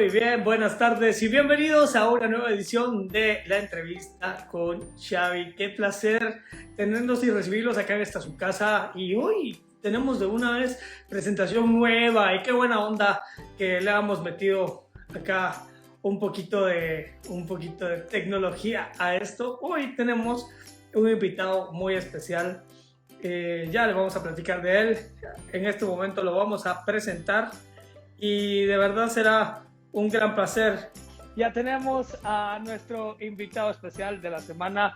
Muy bien, buenas tardes y bienvenidos a una nueva edición de la entrevista con Xavi. Qué placer tenerlos y recibirlos acá en esta su casa. Y hoy tenemos de una vez presentación nueva y qué buena onda que le hemos metido acá un poquito de tecnología a esto. Hoy tenemos un invitado muy especial. Ya le vamos a platicar de él. En este momento lo vamos a presentar y de verdad será un gran placer. Ya tenemos a nuestro invitado especial de la semana.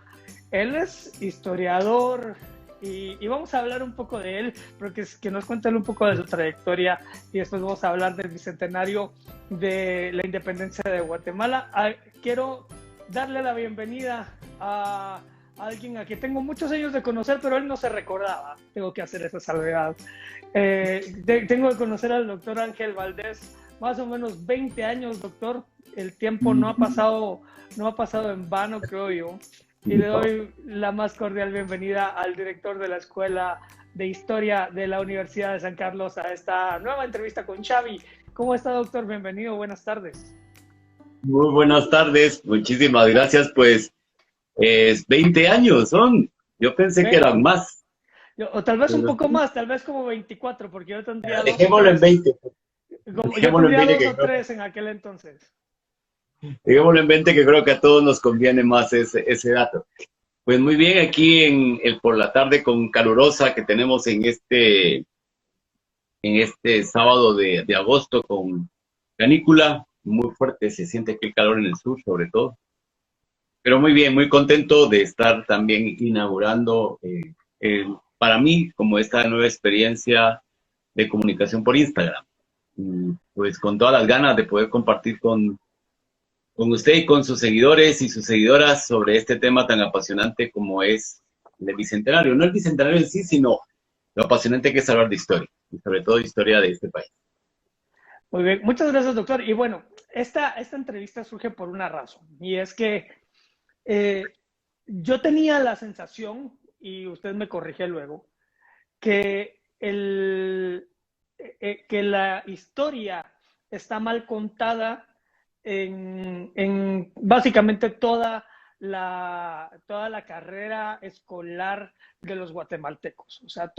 Él es historiador y vamos a hablar un poco de él, porque que nos cuente un poco de su trayectoria y después vamos a hablar del bicentenario de la independencia de Guatemala. Quiero darle la bienvenida a alguien a quien tengo muchos años de conocer, pero él no se recordaba. Tengo que hacer esa salvedad. Tengo que conocer al doctor Ángel Valdés, más o menos 20 años, doctor. El tiempo no ha pasado en vano, creo yo. Y le doy la más cordial bienvenida al director de la Escuela de Historia de la Universidad de San Carlos a esta nueva entrevista con Xavi. ¿Cómo está, doctor? Bienvenido, buenas tardes. Muy buenas tardes, muchísimas gracias. Pues 20 años son, yo pensé que eran más. O tal vez un poco más, tal vez como 24, porque yo tendría Dejémoslo en 20. Yo Dejémoslo en tendría 20 dos o tres en aquel entonces. dejémoslo en 20 que creo que a todos nos conviene más ese dato. Pues muy bien, aquí en el por la tarde con calurosa que tenemos en este sábado de agosto con canícula, muy fuerte, se siente aquí el calor en el sur sobre todo. Pero muy bien, muy contento de estar también inaugurando para mí como esta nueva experiencia de comunicación por Instagram. Pues con todas las ganas de poder compartir con usted y con sus seguidores y sus seguidoras sobre este tema tan apasionante como es el Bicentenario. No el Bicentenario en sí, sino lo apasionante que es hablar de historia, y sobre todo historia de este país. Muy bien, muchas gracias, doctor. Y bueno, esta entrevista surge por una razón, y es que yo tenía la sensación, y usted me corrige luego, que, que la historia está mal contada en básicamente toda la carrera escolar de los guatemaltecos. O sea,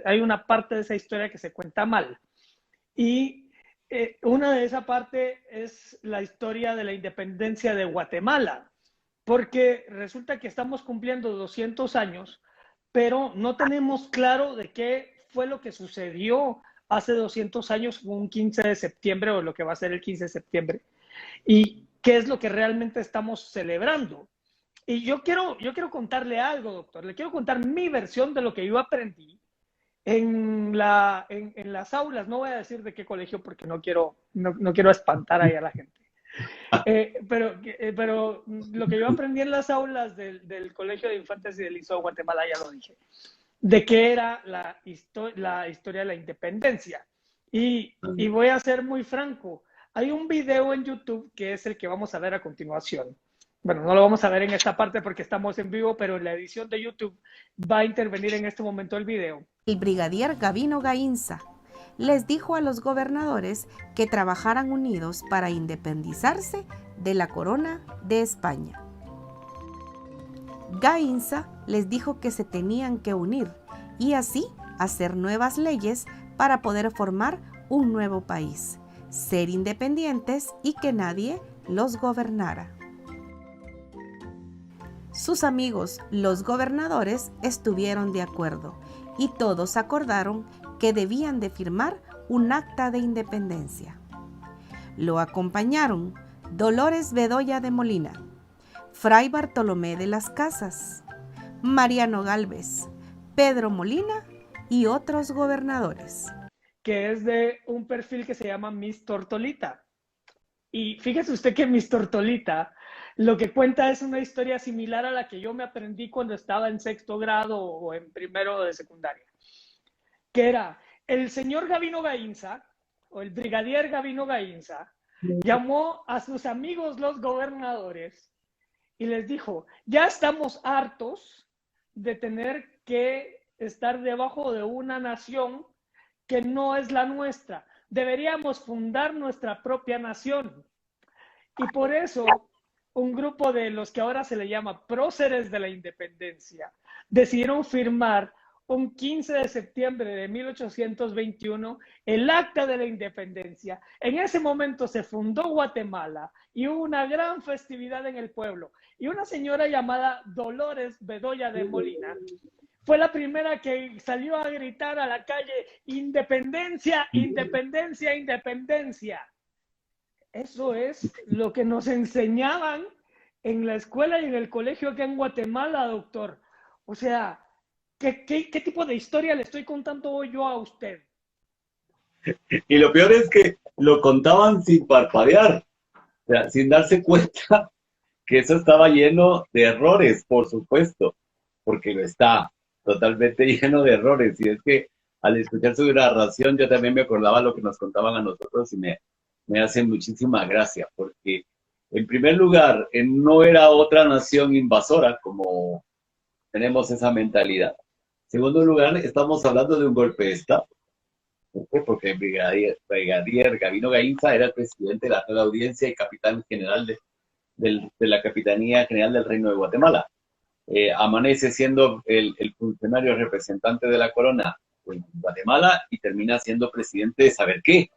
hay una parte de esa historia que se cuenta mal. Y una de esa parte es la historia de la independencia de Guatemala, porque resulta que estamos cumpliendo 200 años, pero no tenemos claro de qué fue lo que sucedió hace 200 años, un 15 de septiembre o lo que va a ser el 15 de septiembre, y qué es lo que realmente estamos celebrando. Y yo quiero contarle algo, doctor. Le quiero contar mi versión de lo que yo aprendí en las aulas. No voy a decir de qué colegio porque no quiero espantar ahí a la gente. Pero lo que yo aprendí en las aulas del Colegio de Infantes y del Liceo de Guatemala, ya lo dije, de qué era la historia de la independencia. Y voy a ser muy franco, hay un video en YouTube que es el que vamos a ver a continuación. Bueno, no lo vamos a ver en esta parte porque estamos en vivo, pero en la edición de YouTube va a intervenir en este momento el video. El brigadier Gavino Gainza les dijo a los gobernadores que trabajaran unidos para independizarse de la corona de España. Gainza les dijo que se tenían que unir y así hacer nuevas leyes para poder formar un nuevo país, ser independientes y que nadie los gobernara. Sus amigos, los gobernadores, estuvieron de acuerdo y todos acordaron que debían de firmar un acta de independencia. Lo acompañaron Dolores Bedoya de Molina, Fray Bartolomé de las Casas, Mariano Gálvez, Pedro Molina y otros gobernadores. Que es de un perfil que se llama Miss Tortolita. Y fíjese usted que Miss Tortolita lo que cuenta es una historia similar a la que yo me aprendí cuando estaba en sexto grado o en primero de secundaria. Que era el señor Gavino Gainza, o el brigadier Gavino Gainza, llamó a sus amigos los gobernadores y les dijo: ya estamos hartos de tener que estar debajo de una nación que no es la nuestra. deberíamos fundar nuestra propia nación. Y por eso un grupo de los que ahora se le llama próceres de la independencia decidieron firmar un 15 de septiembre de 1821 el Acta de la Independencia. En ese momento se fundó Guatemala y hubo una gran festividad en el pueblo. Y una señora llamada Dolores Bedoya de Molina fue la primera que salió a gritar a la calle: independencia, independencia, independencia. Eso es lo que nos enseñaban en la escuela y en el colegio acá en Guatemala, doctor. O sea, ¿qué tipo de historia le estoy contando hoy yo a usted? Y lo peor es que lo contaban sin parpadear, o sea, sin darse cuenta que eso estaba lleno de errores, por supuesto, porque lo está totalmente lleno de errores. Y es que al escuchar su narración yo también me acordaba lo que nos contaban a nosotros y me hace muchísima gracia, porque en primer lugar no era otra nación invasora como tenemos esa mentalidad. En segundo lugar, estamos hablando de un golpe de Estado. ¿Por qué? Porque el brigadier Gabino Gainza era el presidente de la Real Audiencia y capitán general de la Capitanía General del Reino de Guatemala. Amanece siendo el funcionario representante de la corona en Guatemala y termina siendo presidente de saber qué.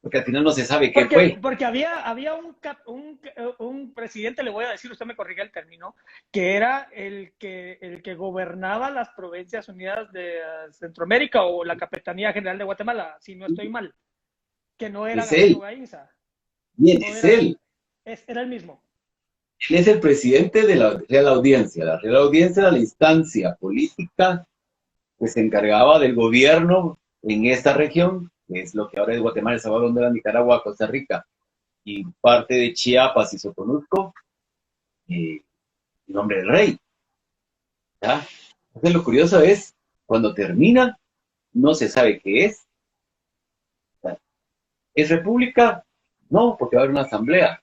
Porque al final no se sabe qué fue. Porque había un presidente, le voy a decir, usted me corrige el término, que era el que gobernaba las Provincias Unidas de Centroamérica o la Capitanía General de Guatemala, si no estoy mal, que no era Gabino Gainza. Bien, no es él. Era el mismo. Él es el presidente de la Real Audiencia. La Real Audiencia era la instancia política que se encargaba del gobierno en esta región, que es lo que ahora es Guatemala, El Salvador, Honduras, Nicaragua, Costa Rica, y parte de Chiapas y Soconusco, en nombre del rey. ¿Ya? Entonces lo curioso es, cuando termina, no se sabe qué es. ¿Ya? ¿Es república? No, porque va a haber una asamblea.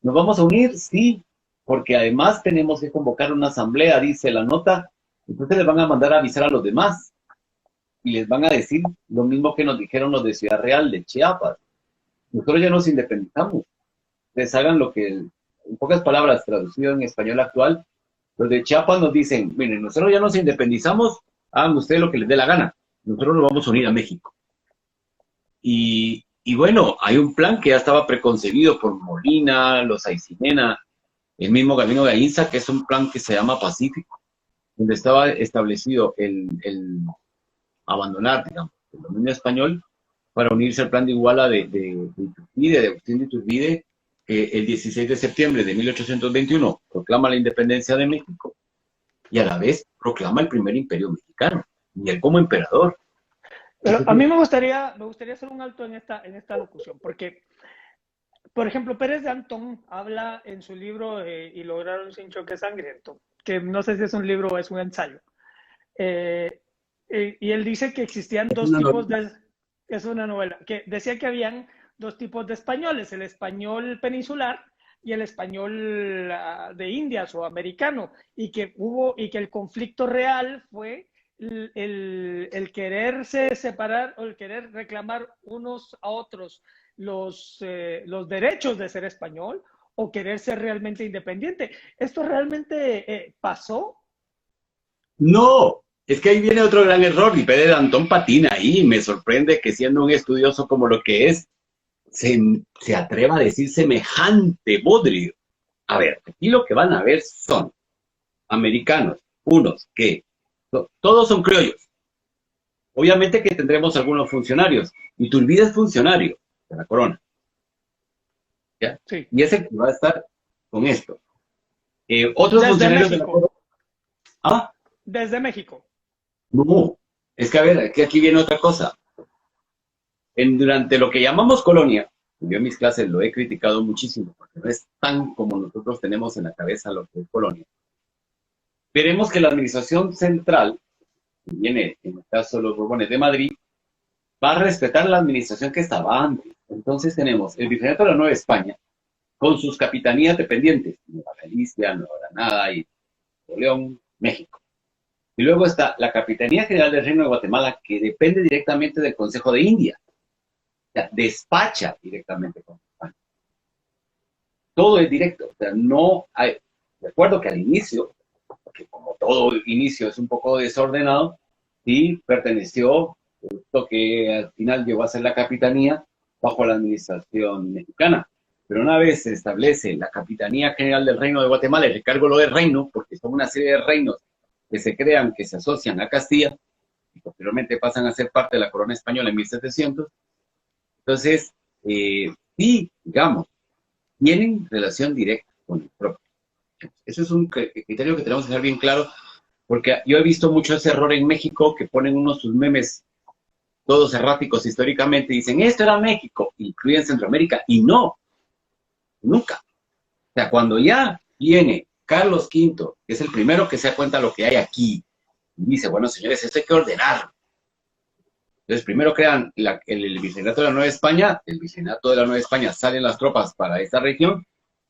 ¿Nos vamos a unir? Sí, porque además tenemos que convocar una asamblea, dice la nota. Entonces les van a mandar a avisar a los demás. Y les van a decir lo mismo que nos dijeron los de Ciudad Real, de Chiapas. Nosotros ya nos independizamos. Ustedes hagan lo que, en pocas palabras, traducido en español actual, los de Chiapas nos dicen: miren, nosotros ya nos independizamos, hagan ustedes lo que les dé la gana. Nosotros nos vamos a unir a México. Y bueno, hay un plan que ya estaba preconcebido por Molina, los Aycinena, el mismo Gabino Gainza, que es un plan que se llama Pacífico, donde estaba establecido el abandonar, digamos, el dominio español para unirse al plan de Iguala de Iturbide, de Agustín de Iturbide, que el 16 de septiembre de 1821 proclama la independencia de México y a la vez proclama el primer imperio mexicano, y él como emperador. Pero a mí me gustaría hacer un alto en esta locución, porque, por ejemplo, Pérez de Antón habla en su libro Y lograron sin choque sangriento, que no sé si es un libro o es un ensayo. Y él dice que existían dos tipos de... Es una novela. Que decía que habían dos tipos de españoles, el español peninsular y el español de Indias o americano, y que el conflicto real fue el quererse separar o el querer reclamar unos a otros los derechos de ser español o querer ser realmente independiente. ¿Esto realmente pasó? No, es que ahí viene otro gran error, y Pérez de Antón patina ahí. Me sorprende que, siendo un estudioso como lo que es, se atreva a decir semejante bodrio. A ver, aquí lo que van a ver son americanos, unos que todos son criollos. Obviamente que tendremos algunos funcionarios. Iturbide es funcionario de la corona. ¿Ya? Sí. Y ese va a estar con esto. Otros desde funcionarios México. de la corona. ¿Ah? Desde México. No, es que a ver, que aquí viene otra cosa. Durante lo que llamamos colonia, yo en mis clases lo he criticado muchísimo, porque no es tan como nosotros tenemos en la cabeza lo que es colonia. Veremos que la administración central, que viene en el caso de los Borbones de Madrid, va a respetar la administración que estaba antes. Entonces tenemos el Virreinato de la Nueva España, con sus capitanías dependientes, Nueva Galicia, Nueva Granada y León, México. Y luego está la Capitanía General del Reino de Guatemala, que depende directamente del Consejo de India. O sea, despacha directamente con España. Todo es directo. O sea, no hay... Recuerdo que al inicio, porque como todo inicio es un poco desordenado, sí perteneció, esto que al final llegó a ser la Capitanía, bajo la administración mexicana. Pero una vez se establece la Capitanía General del Reino de Guatemala, y recargo lo de reino, porque son una serie de reinos que se crean, que se asocian a Castilla, y posteriormente pasan a ser parte de la corona española en 1700. Entonces, sí, digamos, tienen relación directa con el propio. Eso es un criterio que tenemos que dejar bien claro, porque yo he visto mucho ese error en México, que ponen unos sus memes todos erráticos históricamente, y dicen, esto era México, incluyen Centroamérica, y no, nunca. O sea, cuando ya viene Carlos V, que es el primero que se da cuenta de lo que hay aquí, y dice, bueno, señores, esto hay que ordenar. Entonces, primero crean el Virreinato de la Nueva España, el Virreinato de la Nueva España salen las tropas para esta región,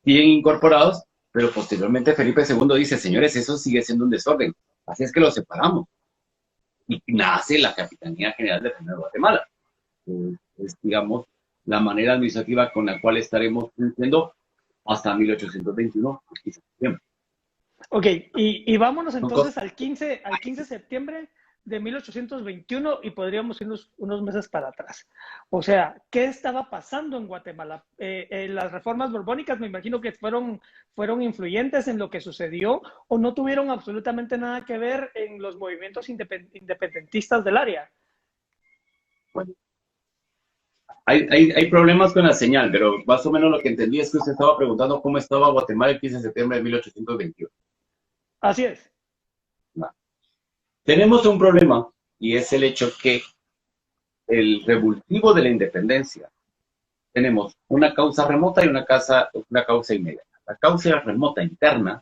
siguen incorporados, pero posteriormente Felipe II dice, señores, eso sigue siendo un desorden, así es que lo separamos. Y nace la Capitanía General del Reino de Guatemala. Es, digamos, la manera administrativa con la cual estaremos cumpliendo hasta 1821, el 15 de septiembre. Ok, y vámonos entonces al 15 de septiembre de 1821 y podríamos irnos unos meses para atrás. O sea, ¿qué estaba pasando en Guatemala? Las reformas borbónicas me imagino que fueron influyentes en lo que sucedió o no tuvieron absolutamente nada que ver en los movimientos independentistas del área. Bueno, hay problemas con la señal, pero más o menos lo que entendí es que usted estaba preguntando cómo estaba Guatemala el 15 de septiembre de 1821. Así es. Tenemos un problema, y es el hecho que el revulsivo de la independencia, tenemos una causa remota y una causa inmediata. La causa remota interna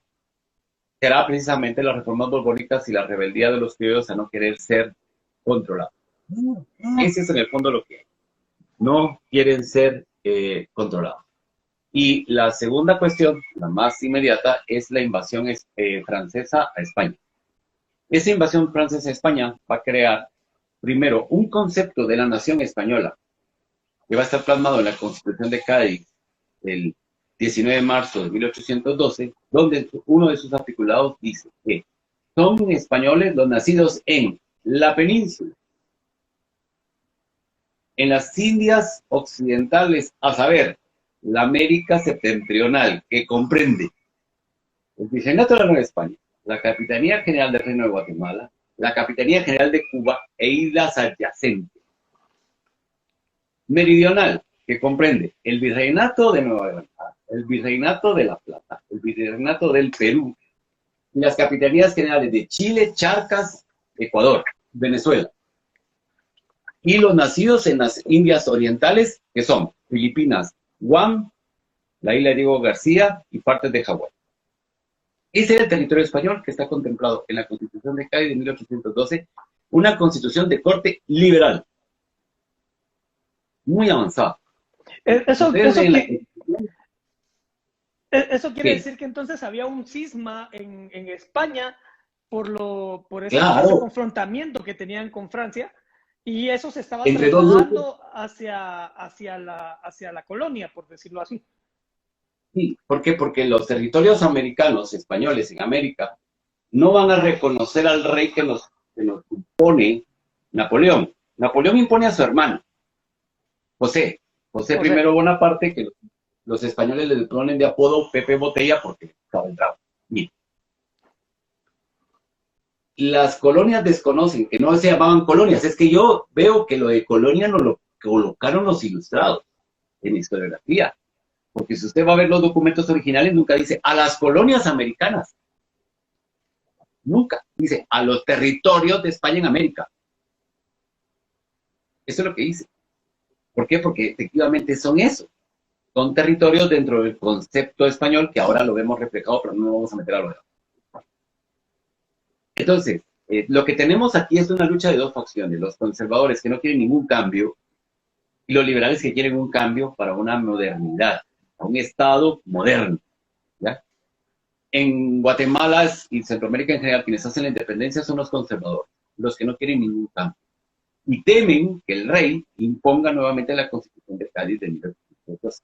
será precisamente las reformas borbónicas y la rebeldía de los criollos a no querer ser controlados. Ese es en el fondo lo que hay. No quieren ser controlados. Y la segunda cuestión, la más inmediata, es la invasión francesa a España. Esa invasión francesa a España va a crear, primero, un concepto de la nación española que va a estar plasmado en la Constitución de Cádiz el 19 de marzo de 1812, donde uno de sus articulados dice que son españoles los nacidos en la península, en las Indias occidentales, a saber, la América septentrional, que comprende el Virreinato de la Nueva España, la Capitanía General del Reino de Guatemala, la Capitanía General de Cuba e islas adyacentes. Meridional, que comprende el Virreinato de Nueva Granada, el Virreinato de La Plata, el Virreinato del Perú, y las Capitanías Generales de Chile, Charcas, Ecuador, Venezuela. Y los nacidos en las Indias Orientales, que son Filipinas, Guam, la isla de Diego García y partes de Hawái. Ese es el territorio español que está contemplado en la Constitución de Cádiz de 1812, una constitución de corte liberal, muy avanzada. Eso quiere decir que entonces había un cisma en España por ese confrontamiento que tenían con Francia, y eso se estaba trasladando hacia la colonia, por decirlo así. Sí, ¿por qué? Porque los territorios americanos, españoles en América, no van a reconocer al rey que nos impone Napoleón. Napoleón impone a su hermano, José I Bonaparte, que los españoles le ponen de apodo Pepe Botella porque estaba el bravo. Mira. Las colonias desconocen, que no se llamaban colonias. Es que yo veo que lo de colonia nos lo colocaron los ilustrados en historiografía. Porque si usted va a ver los documentos originales, nunca dice a las colonias americanas. Nunca. Dice a los territorios de España en América. Eso es lo que dice. ¿Por qué? Porque efectivamente son eso. Son territorios dentro del concepto español que ahora lo vemos reflejado, pero no nos vamos a meter a lo demás. Entonces, lo que tenemos aquí es una lucha de dos facciones. Los conservadores que no quieren ningún cambio y los liberales que quieren un cambio para una modernidad, a un Estado moderno. ¿Ya? en Guatemala y Centroamérica en general, quienes hacen la independencia son los conservadores, los que no quieren ningún cambio. Y temen que el rey imponga nuevamente la Constitución de Cádiz de 1812.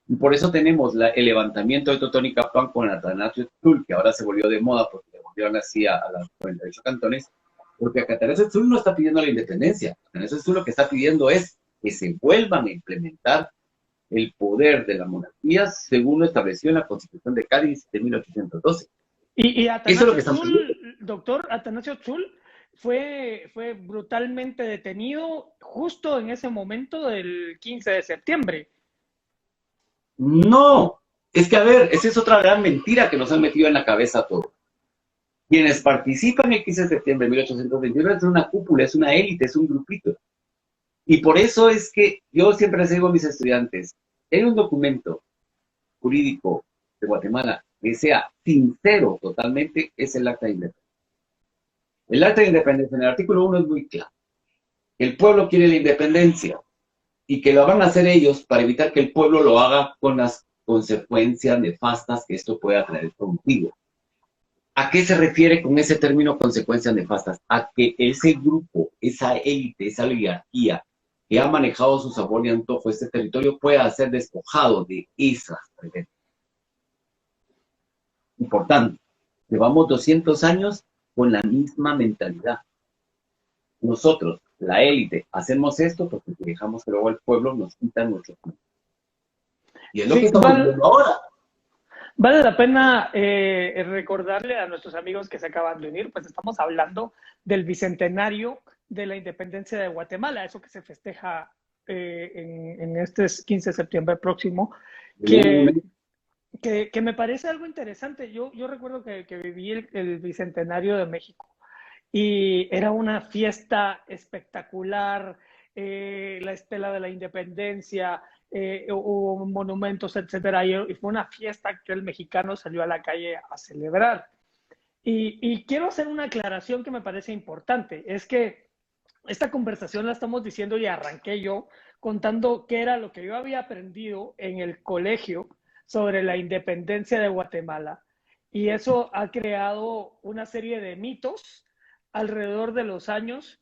Y por eso tenemos el levantamiento de Totonicapán con Atanasio Tzul, que ahora se volvió de moda porque le volvieron así a los 48 cantones, porque Atanasio Tzul no está pidiendo la independencia. Atanasio Tzul lo que está pidiendo es que se vuelvan a implementar el poder de la monarquía según lo estableció en la Constitución de Cádiz de 1812. Y Eso es lo que Atanasio estamos Tzul, doctor Atanasio Tzul, fue brutalmente detenido justo en ese momento del 15 de septiembre. No, es que a ver, esa es otra gran mentira que nos han metido en la cabeza a todos. Quienes participan el 15 de septiembre de 1821 es una cúpula, es una élite, es un grupito. Y por eso es que yo siempre les digo a mis estudiantes, hay un documento jurídico de Guatemala que sea sincero totalmente, es el Acta de Independencia. El Acta de Independencia, en el artículo 1 es muy claro. El pueblo quiere la independencia y que lo van a hacer ellos para evitar que el pueblo lo haga con las consecuencias nefastas que esto pueda traer contigo. ¿A qué se refiere con ese término consecuencias nefastas? A que ese grupo, esa élite, esa oligarquía que ha manejado su sabor y antojo este territorio pueda ser despojado de esas prebendas. Importante, llevamos 200 años con la misma mentalidad. Nosotros, la élite, hacemos esto porque dejamos que luego el pueblo nos quita nuestro tiempo. Y es lo que estamos viendo ahora. Vale la pena recordarle a nuestros amigos que se acaban de unir, pues estamos hablando del bicentenario de la independencia de Guatemala, eso que se festeja en este 15 de septiembre próximo, que me parece algo interesante. Yo recuerdo que viví el bicentenario de México y era una fiesta espectacular, la estela de la independencia, hubo monumentos, etcétera, y fue una fiesta que el mexicano salió a la calle a celebrar. Y quiero hacer una aclaración que me parece importante, es que esta conversación la estamos diciendo y arranqué yo contando qué era lo que yo había aprendido en el colegio sobre la independencia de Guatemala. Y eso ha creado una serie de mitos alrededor de los años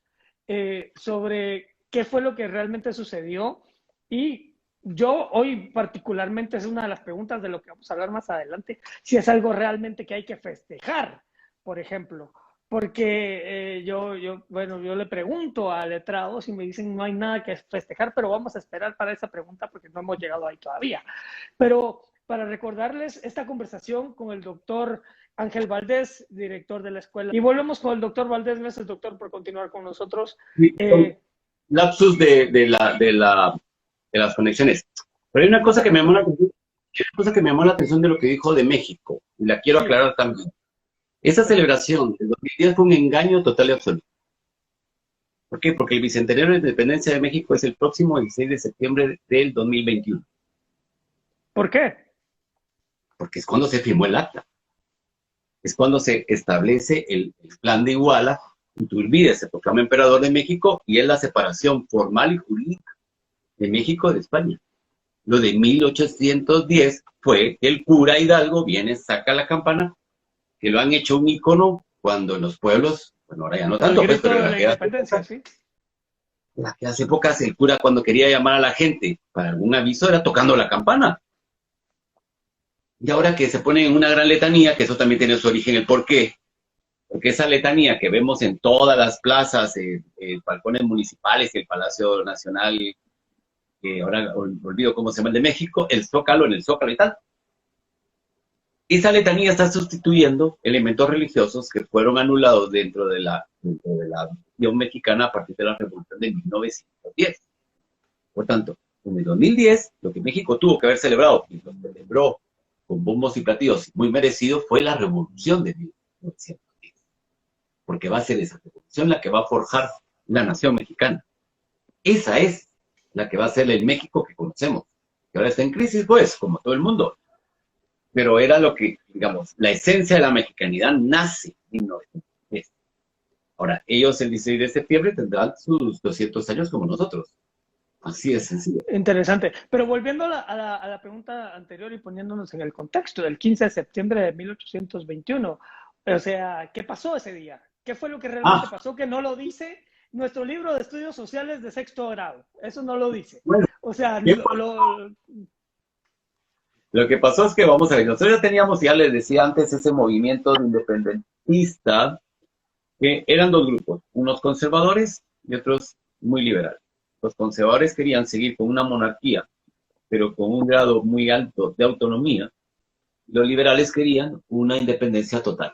sobre qué fue lo que realmente sucedió. Y yo hoy particularmente es una de las preguntas de lo que vamos a hablar más adelante, si es algo realmente que hay que festejar, por ejemplo. Porque yo le pregunto a letrados y me dicen no hay nada que festejar, pero vamos a esperar para esa pregunta porque no hemos llegado ahí todavía. Pero para recordarles esta conversación con el doctor Ángel Valdés, director de la escuela. Y volvemos con el doctor Valdés. Gracias, doctor, por continuar con nosotros. Sí, lapsus de las conexiones. Pero hay una cosa que me llamó la atención de lo que dijo de México, y la quiero aclarar también. Esa celebración del 2010 fue un engaño total y absoluto. ¿Por qué? Porque el bicentenario de la independencia de México es el próximo 16 de septiembre del 2021. ¿Por qué? Porque es cuando se firmó el acta. Es cuando se establece el plan de Iguala, Iturbide se proclama emperador de México y es la separación formal y jurídica de México de España. Lo de 1810 fue que el cura Hidalgo viene, saca la campana, que lo han hecho un icono cuando en los pueblos, bueno, ahora ya no tanto, pues, pero en aquellas épocas el cura cuando quería llamar a la gente para algún aviso era tocando la campana. Y ahora que se pone en una gran letanía, que eso también tiene su origen, el por qué. Porque esa letanía que vemos en todas las plazas, balcones municipales y el Palacio Nacional, que ahora olvido cómo se llama el de México, el Zócalo, en el Zócalo y tal. Esa letanía está sustituyendo elementos religiosos que fueron anulados dentro de la Unión Mexicana a partir de la Revolución de 1910. Por tanto, en el 2010, lo que México tuvo que haber celebrado, y lo celebró con bombos y platillos muy merecido, fue la Revolución de 1910. Porque va a ser esa revolución la que va a forjar la nación mexicana. Esa es la que va a ser el México que conocemos. Que ahora está en crisis, pues, como todo el mundo. Pero era lo que, digamos, la esencia de la mexicanidad nace en 1910. Ahora, ellos el 16 de septiembre tendrán sus 200 años como nosotros. Así es sencillo. Interesante. Pero volviendo a la pregunta anterior y poniéndonos en el contexto del 15 de septiembre de 1821, o sea, ¿qué pasó ese día? ¿Qué fue lo que realmente pasó que no lo dice nuestro libro de estudios sociales de sexto grado? Eso no lo dice. Bueno, O sea, lo que pasó es que, vamos a ver, nosotros ya teníamos, ya les decía antes, ese movimiento de independentista, que eran dos grupos, unos conservadores y otros muy liberales. Los conservadores querían seguir con una monarquía, pero con un grado muy alto de autonomía. Los liberales querían una independencia total,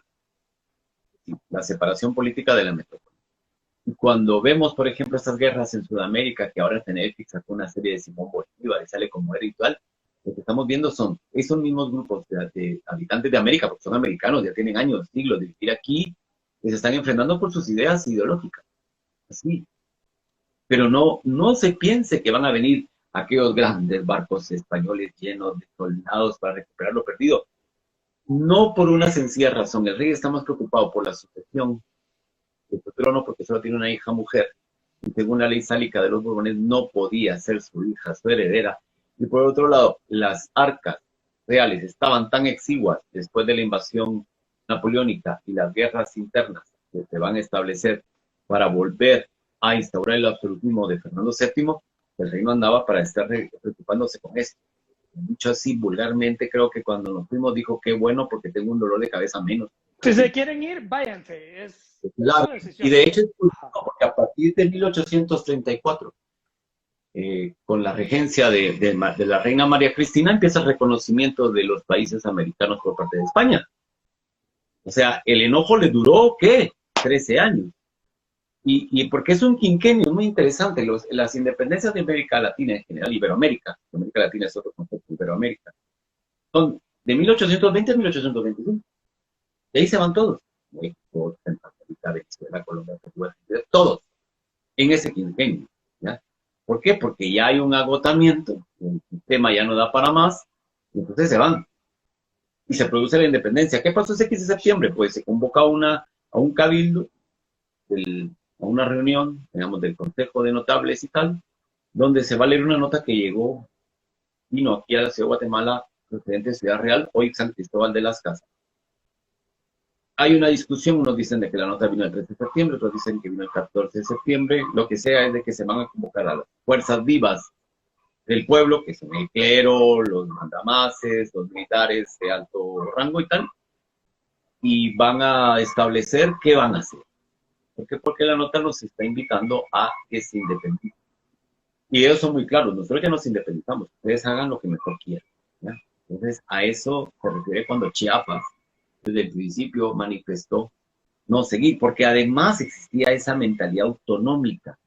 la separación política de la metrópoli. Y cuando vemos, por ejemplo, estas guerras en Sudamérica, que ahora Netflix sacó una serie de Simón Bolívar y sale como era ritual, lo que estamos viendo son esos mismos grupos de habitantes de América, porque son americanos, ya tienen años, siglos de vivir aquí, que se están enfrentando por sus ideas ideológicas. Así. Pero no se piense que van a venir aquellos grandes barcos españoles llenos de soldados para recuperar lo perdido. No por una sencilla razón. El rey está más preocupado por la sucesión de su trono porque solo tiene una hija mujer. Y según la ley sálica de los Borbones, no podía ser su hija, su heredera. Y por otro lado, las arcas reales estaban tan exiguas después de la invasión napoleónica y las guerras internas que se van a establecer para volver a instaurar el absolutismo de Fernando VII, el reino andaba para estar preocupándose con esto. Dicho así, vulgarmente, creo que cuando nos fuimos dijo qué bueno porque tengo un dolor de cabeza menos. Si se quieren ir, váyanse. Claro. Y de hecho es curioso porque a partir de 1834, con la regencia de la reina María Cristina, empieza el reconocimiento de los países americanos por parte de España. O sea, el enojo le duró, ¿qué? 13 años. Y porque es un quinquenio muy interesante. Las independencias de América Latina en general, Iberoamérica, América Latina es otro concepto, Iberoamérica, son de 1820 a 1825. De ahí se van todos. México, Centroamérica, Venezuela, Colombia, Perú, todos en ese quinquenio. ¿Ya? ¿Por qué? Porque ya hay un agotamiento, el sistema ya no da para más, y entonces se van. Y se produce la independencia. ¿Qué pasó ese 15 de septiembre? Pues se convoca a un cabildo, a una reunión, digamos, del Consejo de Notables y tal, donde se va a leer una nota que vino aquí a la ciudad de Guatemala, procedente de Ciudad Real, hoy San Cristóbal de las Casas. Hay una discusión, unos dicen de que la nota vino el 13 de septiembre, otros dicen que vino el 14 de septiembre, lo que sea es de que se van a convocar a las fuerzas vivas del pueblo, que son el clero, los mandamases, los militares de alto rango y tal, y van a establecer qué van a hacer. ¿Por qué? Porque la nota nos está invitando a que se independicen. Y ellos son muy claros, nosotros ya nos independizamos, ustedes hagan lo que mejor quieran. ¿Ya? Entonces, a eso se refiere cuando Chiapas, desde el principio, manifestó no seguir, porque además existía esa mentalidad autonómica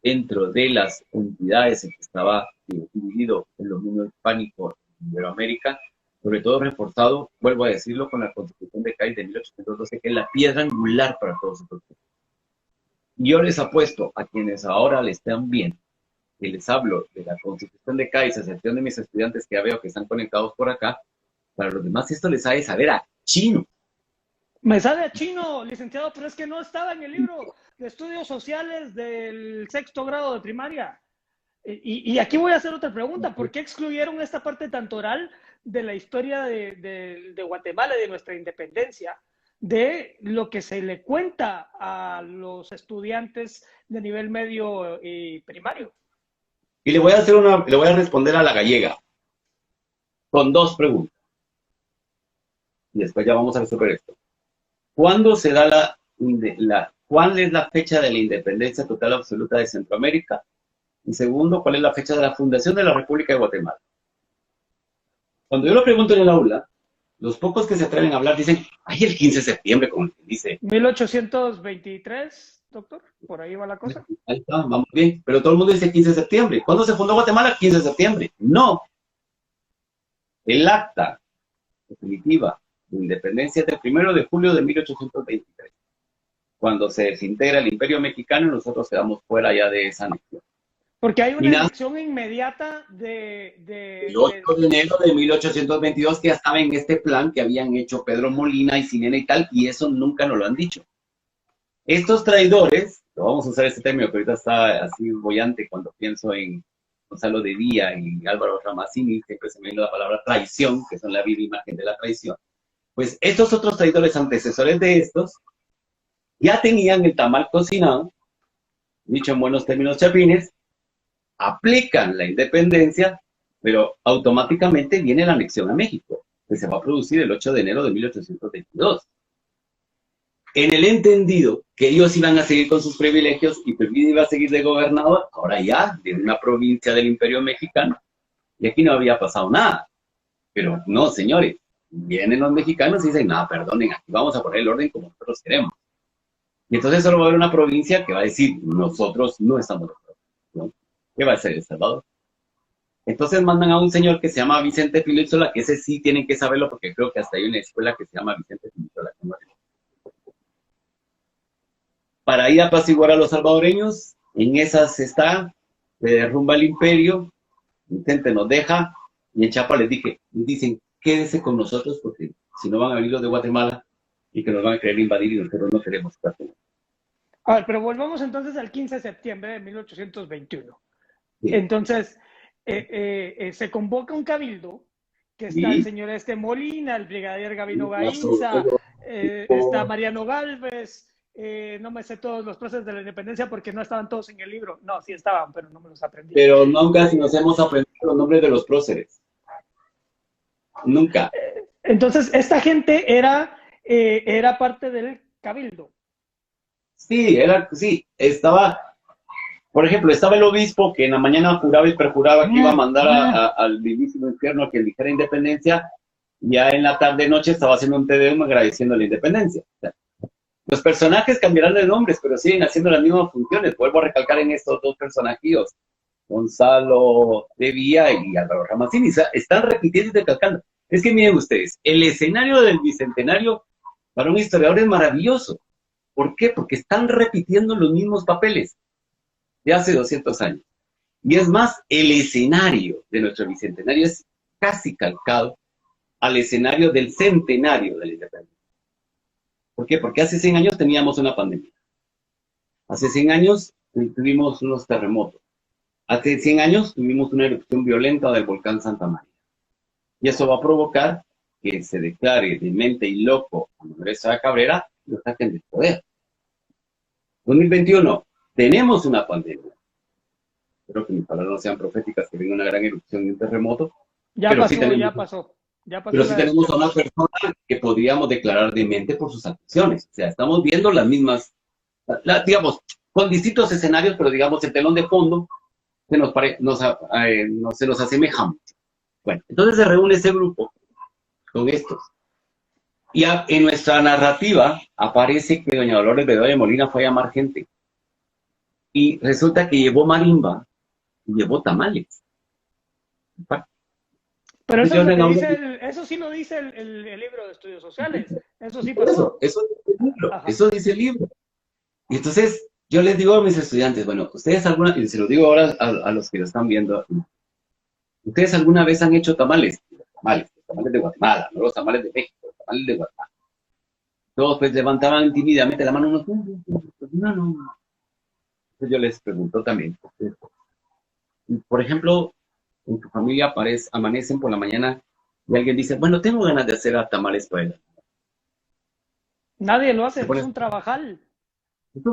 dentro de las entidades en que estaba dividido el dominio hispánico en Iberoamérica, sobre todo reforzado, vuelvo a decirlo, con la Constitución de Cádiz de 1812, que es la piedra angular para todos estos temas. Y yo les apuesto a quienes ahora le están viendo, que les hablo de la Constitución de Cádiz, a excepción de mis estudiantes que ya veo que están conectados por acá, para los demás esto les ha de saber a chino. Me sale a chino, licenciado, pero es que no estaba en el libro de estudios sociales del sexto grado de primaria. Y aquí voy a hacer otra pregunta. ¿Por qué excluyeron esta parte tanto oral de la historia de Guatemala y de nuestra independencia, de lo que se le cuenta a los estudiantes de nivel medio y primario? Y le voy a responder a la gallega con dos preguntas. Y después ya vamos a resolver esto. ¿Cuándo se da cuál es la fecha de la independencia total absoluta de Centroamérica? Y segundo, ¿cuál es la fecha de la fundación de la República de Guatemala? Cuando yo lo pregunto en el aula, los pocos que se atreven a hablar dicen, ay, el 15 de septiembre, como el que dice. 1823, doctor, por ahí va la cosa. Ahí está, vamos bien. Pero todo el mundo dice 15 de septiembre. ¿Cuándo se fundó Guatemala? 15 de septiembre. No. El acta definitiva de independencia es del 1 de julio de 1823. Cuando se desintegra el Imperio Mexicano, nosotros quedamos fuera ya de esa anexión. Porque hay una elección inmediata el 8 de enero de 1822, que ya estaba en este plan que habían hecho Pedro Molina y Cinena y tal, y eso nunca nos lo han dicho. Estos traidores, vamos a usar este término que ahorita está así boyante cuando pienso en Gonzalo de Vía y Álvaro Ramazzini, siempre se me viene la palabra traición, que son la viva imagen de la traición. Pues estos otros traidores antecesores de estos ya tenían el tamal cocinado, dicho en buenos términos chapines, aplican la independencia, pero automáticamente viene la anexión a México, que se va a producir el 8 de enero de 1822. En el entendido que ellos iban a seguir con sus privilegios y Iturbide iba a seguir de gobernador, ahora ya, de una provincia del Imperio Mexicano, y aquí no había pasado nada. Pero no, señores, vienen los mexicanos y dicen, no, perdonen, aquí vamos a poner el orden como nosotros queremos. Y entonces solo va a haber una provincia que va a decir, nosotros no estamos de acuerdo, ¿no? ¿Qué va a ser El Salvador? Entonces mandan a un señor que se llama Vicente Filisola, que ese sí tienen que saberlo porque creo que hasta hay una escuela que se llama Vicente Filisola. Para ir a apaciguar a los salvadoreños, en esas está, se derrumba el imperio, Vicente nos deja, y en Chiapas les dicen, quédese con nosotros porque si no van a venir los de Guatemala y que nos van a querer invadir y nosotros no queremos estar con ellos. A ver, pero volvamos entonces al 15 de septiembre de 1821. Sí. Entonces, se convoca un cabildo, que está el señor Molina, el brigadier Gabino Gainza, está Mariano Galvez, no me sé todos los próceres de la independencia porque no estaban todos en el libro. No, sí estaban, pero no me los aprendí. Pero nunca si nos hemos aprendido los nombres de los próceres. Nunca. Entonces, esta gente era parte del cabildo. Sí, estaba, por ejemplo, estaba el obispo que en la mañana juraba y perjuraba que iba a mandar al vivísimo infierno a que dijera independencia, y ya en la tarde-noche estaba haciendo un Te Deum agradeciendo la independencia. O sea, los personajes cambiarán de nombres, pero siguen haciendo las mismas funciones. Vuelvo a recalcar en estos dos personajillos, Gonzalo de Vía y Álvaro Ramazzini, están repitiendo y recalcando. Es que miren ustedes, el escenario del Bicentenario para un historiador es maravilloso. ¿Por qué? Porque están repitiendo los mismos papeles de hace 200 años. Y es más, el escenario de nuestro Bicentenario es casi calcado al escenario del centenario de la independencia. ¿Por qué? Porque hace 100 años teníamos una pandemia. Hace 100 años tuvimos unos terremotos. Hace 100 años tuvimos una erupción violenta del volcán Santa María. Y eso va a provocar que se declare demente y loco a Manuel Estrada Cabrera y lo saquen del poder. 2021, tenemos una pandemia. Espero que mis palabras no sean proféticas, que venga una gran erupción y un terremoto. Ya pasó. Pero sí tenemos a una persona que podríamos declarar demente por sus acciones. O sea, estamos viendo las mismas, digamos, con distintos escenarios, pero digamos, el telón de fondo se nos asemeja mucho. Bueno, entonces se reúne ese grupo con estos. Y en nuestra narrativa aparece que doña Dolores Bedoya Molina fue a llamar gente. Y resulta que llevó marimba y llevó tamales. Pero eso sí lo dice el libro de estudios sociales. Eso sí pasó. Eso dice el libro. Eso dice el libro. Y entonces yo les digo a mis estudiantes, bueno, ustedes y se lo digo ahora a los que lo están viendo, ¿ustedes alguna vez han hecho tamales? Los tamales de Guatemala, no los tamales de México, los tamales de Guatemala. Todos pues levantaban tímidamente la mano, no. Entonces yo les pregunto también, por ejemplo, en tu familia amanecen por la mañana y alguien dice, bueno, tengo ganas de hacer tamales para él. Nadie lo hace, es un trabajal. Es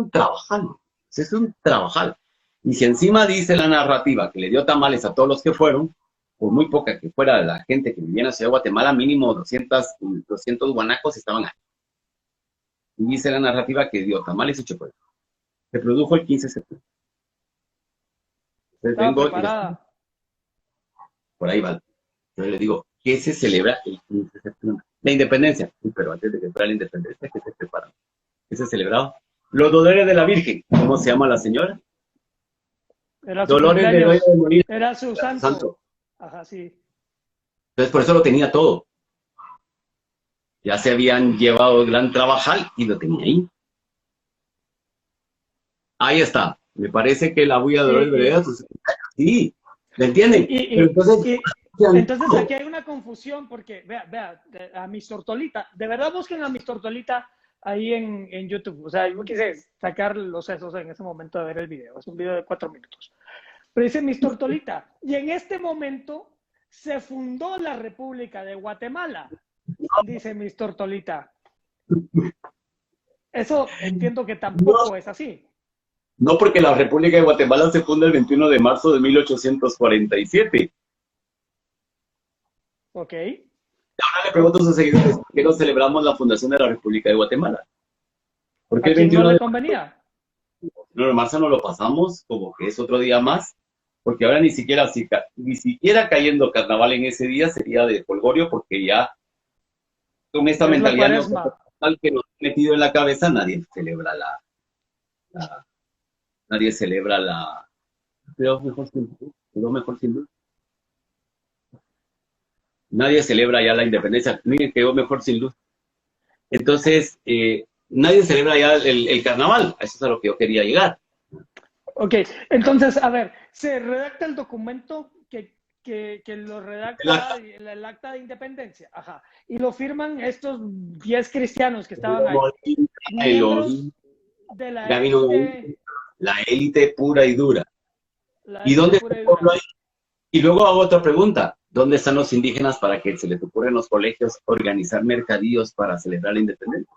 un trabajal. Y si encima dice la narrativa que le dio tamales a todos los que fueron, por muy poca que fuera la gente que vivía en la ciudad de Guatemala, mínimo 200 guanacos estaban ahí. Y dice la narrativa que dio tamales y chocolate. Se produjo el 15 de septiembre. Entonces por ahí va. Yo le digo, ¿qué se celebra el 15 de septiembre? La independencia. Sí, pero antes de que fuera la independencia, ¿qué se preparaba? ¿Qué se celebraba? Los dolores de la Virgen. ¿Cómo se llama la señora? Dolores de Molina. Era su santo. Ajá, sí. Entonces, por eso lo tenía todo. Ya se habían llevado el gran trabajal y lo tenía ahí. Ahí está. Me parece que la bulla de Dolores Veredas, sí, ¿me entienden? Entonces aquí hay una confusión porque, vea, a Miss Tortolita, de verdad busquen a Miss Tortolita ahí en YouTube. O sea, yo quise sacar los sesos en ese momento de ver el video. Es un video de 4 minutos. Pero dice Miss Tortolita, y en este momento se fundó la República de Guatemala, dice Miss Tortolita. Eso entiendo que tampoco es así. No, porque la República de Guatemala se funda el 21 de marzo de 1847. Ok. Ahora le pregunto a sus seguidores, ¿por qué no celebramos la fundación de la República de Guatemala? Porque ¿A el quién no 21 le de convenía? marzo no lo pasamos como que es otro día más, porque ahora ni siquiera cayendo carnaval en ese día sería de folgorio, porque ya con esta Es la mentalidad Cuaresma. neoliberal que nos ha metido en la cabeza, nadie celebra nadie celebra la, quedó mejor sin luz. Nadie celebra ya la independencia, miren, quedó mejor sin luz. Entonces, nadie celebra ya el carnaval, a eso es a lo que yo quería llegar. Ok, entonces, a ver, se redacta el documento que lo redacta el acta de independencia, ajá, y lo firman estos 10 cristianos que estaban ahí, miembros de La élite pura y dura. la ¿Y élite dónde pura y está el dura. pueblo ahí? Y luego hago otra pregunta. ¿Dónde están los indígenas para que se les ocurra en los colegios organizar mercadillos para celebrar la independencia?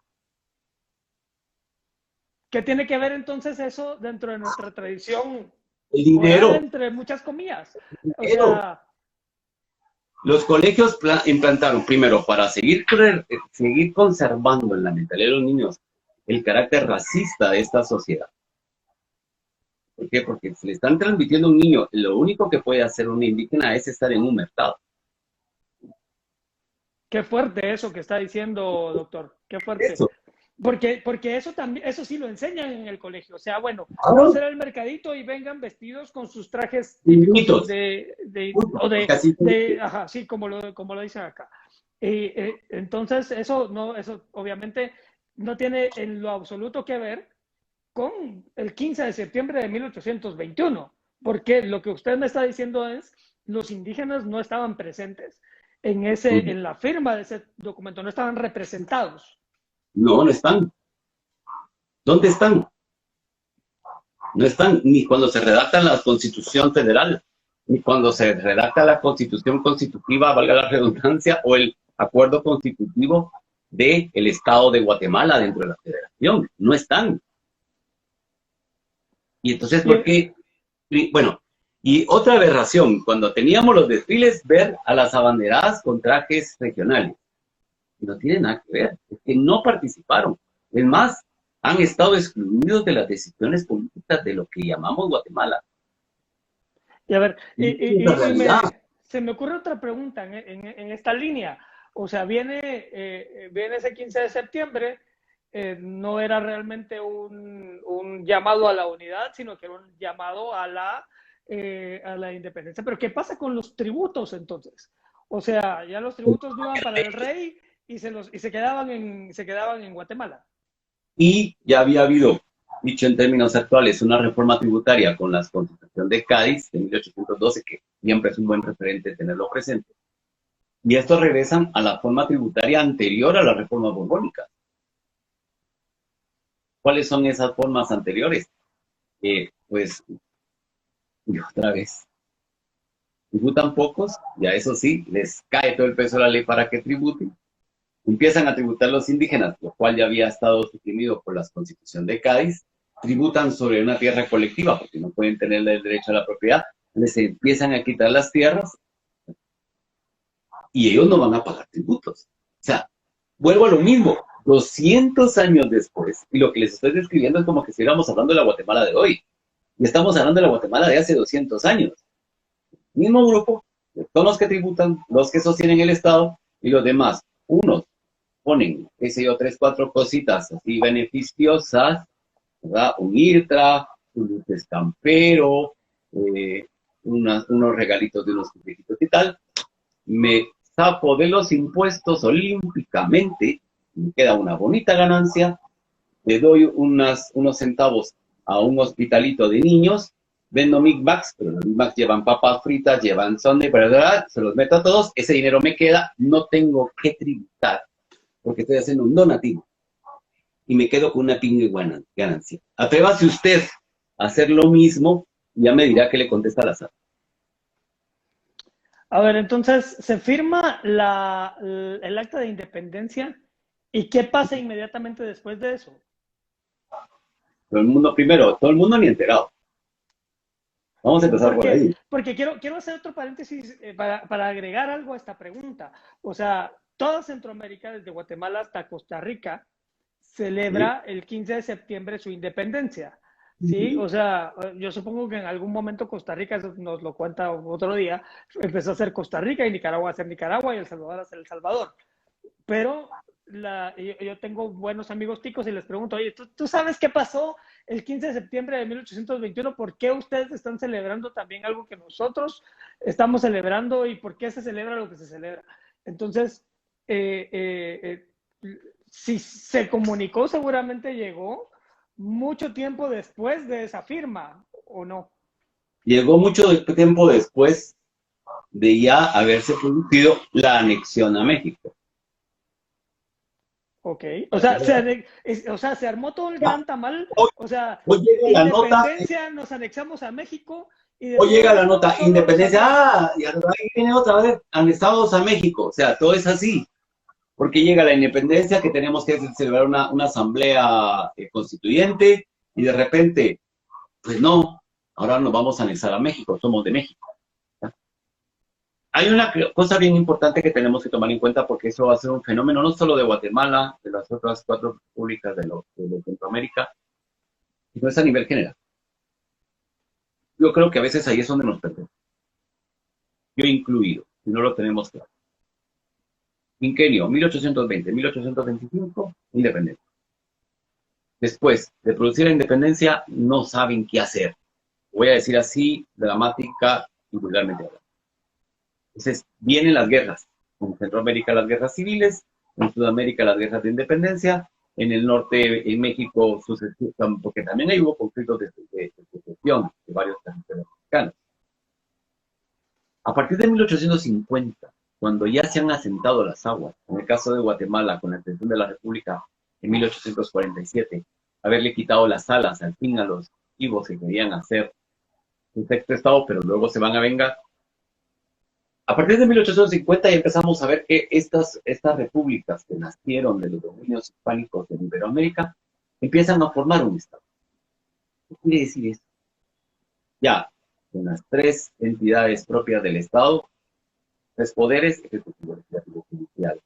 ¿Qué tiene que ver entonces eso dentro de nuestra tradición El oral, dinero. entre muchas comillas? O Dinero. sea, Los colegios implantaron primero para seguir conservando en la mentalidad de los niños el carácter racista de esta sociedad. ¿Por qué? Porque se le están transmitiendo a un niño, lo único que puede hacer un indígena es estar en un mercado. qué fuerte eso que está diciendo, doctor, qué fuerte. Eso. Porque eso también, eso sí lo enseñan en el colegio. O sea, bueno, vamos a hacer el mercadito y vengan vestidos con sus trajes típicos ajá, sí, como lo dicen acá. Entonces, eso obviamente no tiene en lo absoluto que ver con el 15 de septiembre de 1821, porque lo que usted me está diciendo es, los indígenas no estaban presentes en la firma de ese documento, no estaban representados. No, no están. ¿Dónde están? No están ni cuando se redacta la Constitución Federal, ni cuando se redacta la Constitución Constitutiva, valga la redundancia, o el acuerdo constitutivo del Estado de Guatemala dentro de la Federación. No están. Y entonces, ¿por qué? Bueno, y otra aberración, cuando teníamos los desfiles, ver a las abanderadas con trajes regionales. No tiene nada que ver, es que no participaron. Es más, han estado excluidos de las decisiones políticas de lo que llamamos Guatemala. Y a ver, se me ocurre otra pregunta en esta línea. O sea, viene ese 15 de septiembre, no era realmente un llamado a la unidad, sino que era un llamado a la independencia. Pero ¿qué pasa con los tributos entonces? O sea, ya los tributos no iban para el rey y se quedaban en Guatemala. Y ya había habido, dicho en términos actuales, una reforma tributaria con la Constitución de Cádiz de 1812, que siempre es un buen referente tenerlo presente. Y estos regresan a la forma tributaria anterior a la reforma borbónica. ¿Cuáles son esas formas anteriores? Pues, y otra vez, tributan pocos, ya eso sí, les cae todo el peso de la ley para que tributen. Empiezan a tributar los indígenas, lo cual ya había estado suprimido por la Constitución de Cádiz. Tributan sobre una tierra colectiva, porque no pueden tener el derecho a la propiedad. Les empiezan a quitar las tierras y ellos no van a pagar tributos. O sea, vuelvo a lo mismo, 200 años después, y lo que les estoy describiendo es como que estuviéramos hablando de la Guatemala de hoy. Y estamos hablando de la Guatemala de hace 200 años. Mismo grupo, son los que tributan, los que sostienen el Estado, y los demás, unos ponen, qué sé yo, 3, 4 cositas así beneficiosas, ¿verdad? Un IRTRA, un escampero, unos regalitos de unos viejitos y tal. Me saco de los impuestos olímpicamente, me queda una bonita ganancia, le doy unos centavos a un hospitalito de niños, vendo Big Macs, pero los Big Macs llevan papas fritas, llevan sonde, ¿verdad? Se los meto a todos, ese dinero me queda, no tengo que tributar, porque estoy haciendo un donativo. Y me quedo con una pingue ganancia. Atrévase usted a hacer lo mismo y ya me dirá qué le contesta la SAT. A ver, entonces se firma el acta de independencia y ¿qué pasa inmediatamente después de eso? Todo el mundo primero, todo el mundo ni enterado. Vamos a empezar por ahí. Porque quiero hacer otro paréntesis para agregar algo a esta pregunta. O sea, toda Centroamérica, desde Guatemala hasta Costa Rica, celebra el 15 de septiembre su independencia. ¿Sí? O sea, yo supongo que en algún momento Costa Rica, eso nos lo cuenta otro día, empezó a ser Costa Rica y Nicaragua a ser Nicaragua y El Salvador a ser El Salvador. Pero yo tengo buenos amigos ticos y les pregunto, oye, ¿tú sabes qué pasó el 15 de septiembre de 1821? ¿Por qué ustedes están celebrando también algo que nosotros estamos celebrando y por qué se celebra lo que se celebra? Entonces, si se comunicó, seguramente llegó mucho tiempo después de esa firma, ¿o no? Llegó mucho tiempo después de ya haberse producido la anexión a México. Ok, o sea, se armó todo el gran tamal, o sea, hoy llega la independencia, nota, nos anexamos a México y hoy llega la nota, solo independencia, y ahí viene otra vez, anexados a México, o sea, todo es así, porque llega la independencia, que tenemos que celebrar una asamblea constituyente, y de repente, pues no, ahora nos vamos a anexar a México, somos de México. Hay una cosa bien importante que tenemos que tomar en cuenta porque eso va a ser un fenómeno no solo de Guatemala, de las otras 4 repúblicas de Centroamérica, sino es a nivel general. Yo creo que a veces ahí es donde nos perdemos. Yo incluido, si no lo tenemos claro. Quinquenio, 1820, 1825, independencia. Después de producir la independencia, no saben qué hacer. Voy a decir así, dramática y vulgarmente hablando. Entonces, vienen las guerras. En Centroamérica las guerras civiles, en Sudamérica las guerras de independencia, en el norte, en México, porque también hubo conflictos de sucesión de varios territorios mexicanos. A partir de 1850, cuando ya se han asentado las aguas, en el caso de Guatemala, con la extensión de la República en 1847, haberle quitado las alas al fin a los vivos que querían hacer un sexto estado, pero luego se van a vengar. A partir de 1850 ya empezamos a ver que estas repúblicas que nacieron de los dominios hispánicos en Iberoamérica empiezan a formar un estado. ¿Qué quiere decir eso? Ya, en las 3 entidades propias del estado, 3 poderes, ejecutivo, legislativo, judicial,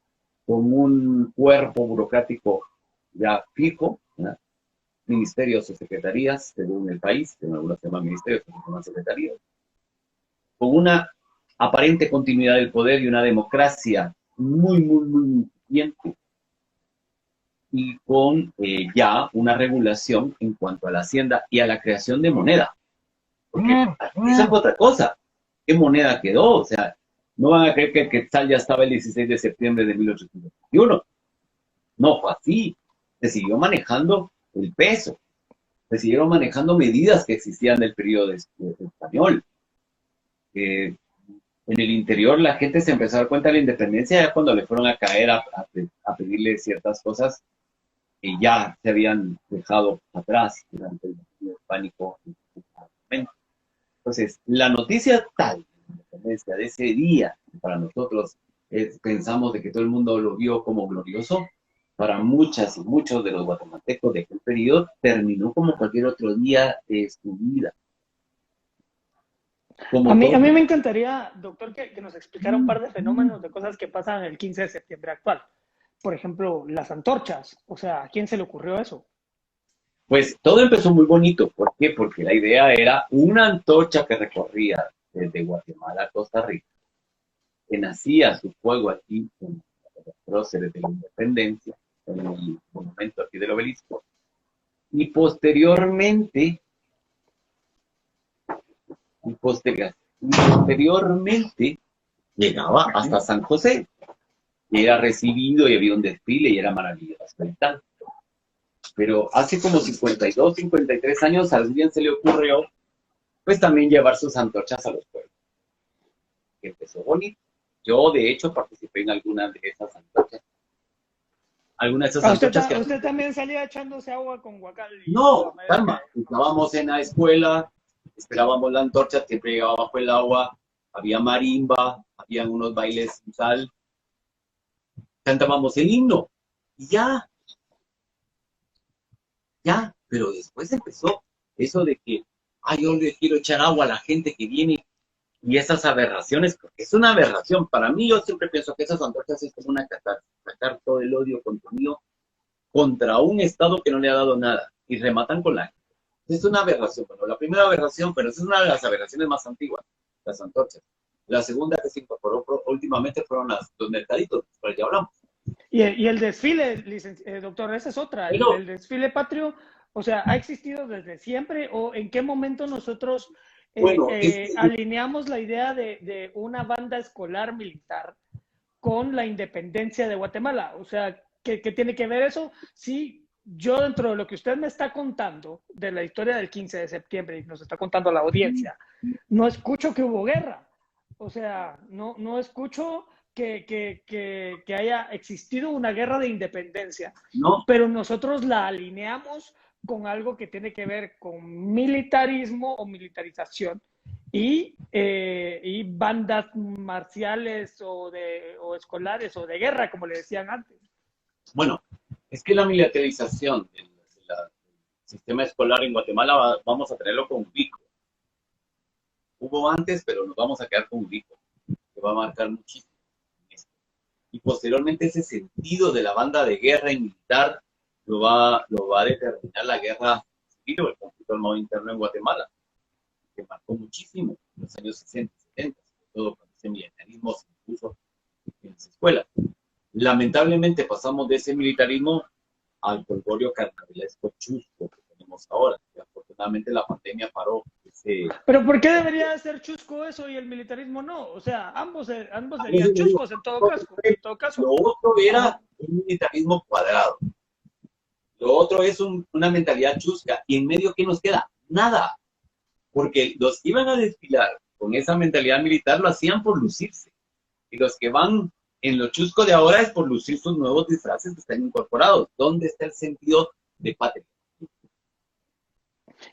con un cuerpo burocrático ya fijo, ¿verdad? Ministerios o secretarías, según el país, que en algunos se llaman ministerios, otros se llaman secretarías, con una aparente continuidad del poder y una democracia muy incipiente y con ya una regulación en cuanto a la hacienda y a la creación de moneda. Porque esa es otra cosa. ¿Qué moneda quedó? O sea, no van a creer que el quetzal ya estaba el 16 de septiembre de 1821. No fue así. Se siguió manejando el peso. Se siguieron manejando medidas que existían del periodo español. En el interior la gente se empezó a dar cuenta de la independencia ya cuando le fueron a caer a pedirle ciertas cosas que ya se habían dejado atrás durante el dominio hispánico. Entonces, la noticia tal de la independencia de ese día, para nosotros pensamos de que todo el mundo lo vio como glorioso, para muchas y muchos de los guatemaltecos de aquel periodo terminó como cualquier otro día de su vida. A mí me encantaría, doctor, que nos explicara un par de fenómenos de cosas que pasan el 15 de septiembre actual. Por ejemplo, las antorchas. O sea, ¿a quién se le ocurrió eso? Pues todo empezó muy bonito. ¿Por qué? Porque la idea era una antorcha que recorría desde Guatemala a Costa Rica, que nacía su fuego aquí en los próceres de la independencia, en el monumento aquí del obelisco, y posteriormente llegaba hasta San José, y era recibido y había un desfile y era maravilloso y tal. Pero hace como 52, 53 años a alguien se le ocurrió pues también llevar sus antorchas a los pueblos. Que empezó bonito. Yo de hecho participé en algunas de esas antorchas. ¿Usted también salía echándose agua con guacal? No, calma. Estábamos en la escuela esperábamos la antorcha, siempre llegaba bajo el agua, había marimba, habían unos bailes sin sal, cantábamos el himno, y ya, pero después empezó eso de que, yo le quiero echar agua a la gente que viene, y esas aberraciones, porque es una aberración, para mí yo siempre pienso que esas antorchas es como una catarsis, sacar todo el odio contenido contra un Estado que no le ha dado nada, y rematan con la gente. Es una aberración, bueno, la primera aberración, pero esa es una de las aberraciones más antiguas, las antorchas. La segunda que se incorporó últimamente fueron los mercaditos, pero ya hablamos. Y el desfile, doctor, esa es otra. El desfile patrio, o sea, ¿ha existido desde siempre o en qué momento nosotros alineamos la idea de una banda escolar militar con la independencia de Guatemala? O sea, ¿qué tiene que ver eso? Sí, yo dentro de lo que usted me está contando de la historia del 15 de septiembre y nos está contando la audiencia, no escucho que hubo guerra. O sea, no escucho que haya existido una guerra de independencia, no, pero nosotros la alineamos con algo que tiene que ver con militarismo o militarización y bandas marciales o escolares o de guerra, como le decían antes. Bueno, es que la militarización del sistema escolar en Guatemala vamos a tenerlo con un pico. Hubo antes, pero nos vamos a quedar con un pico, que va a marcar muchísimo. Y posteriormente ese sentido de la banda de guerra y militar lo va a determinar la guerra civil o el conflicto armado interno en Guatemala, que marcó muchísimo en los años 60 y 70, sobre todo cuando ese militarismo se impuso en las escuelas. Lamentablemente pasamos de ese militarismo al folclore carnavalesco chusco que tenemos ahora. Y afortunadamente la pandemia paró ese... Pero ¿por qué debería ser chusco eso y el militarismo no? O sea, ambos serían chuscos en todo caso. Lo otro era un militarismo cuadrado. Lo otro es una mentalidad chusca. ¿Y en medio qué nos queda? Nada. Porque los que iban a desfilar con esa mentalidad militar lo hacían por lucirse. Y los que van en lo chusco de ahora es por lucir sus nuevos disfraces que están incorporados. ¿Dónde está el sentido de patria?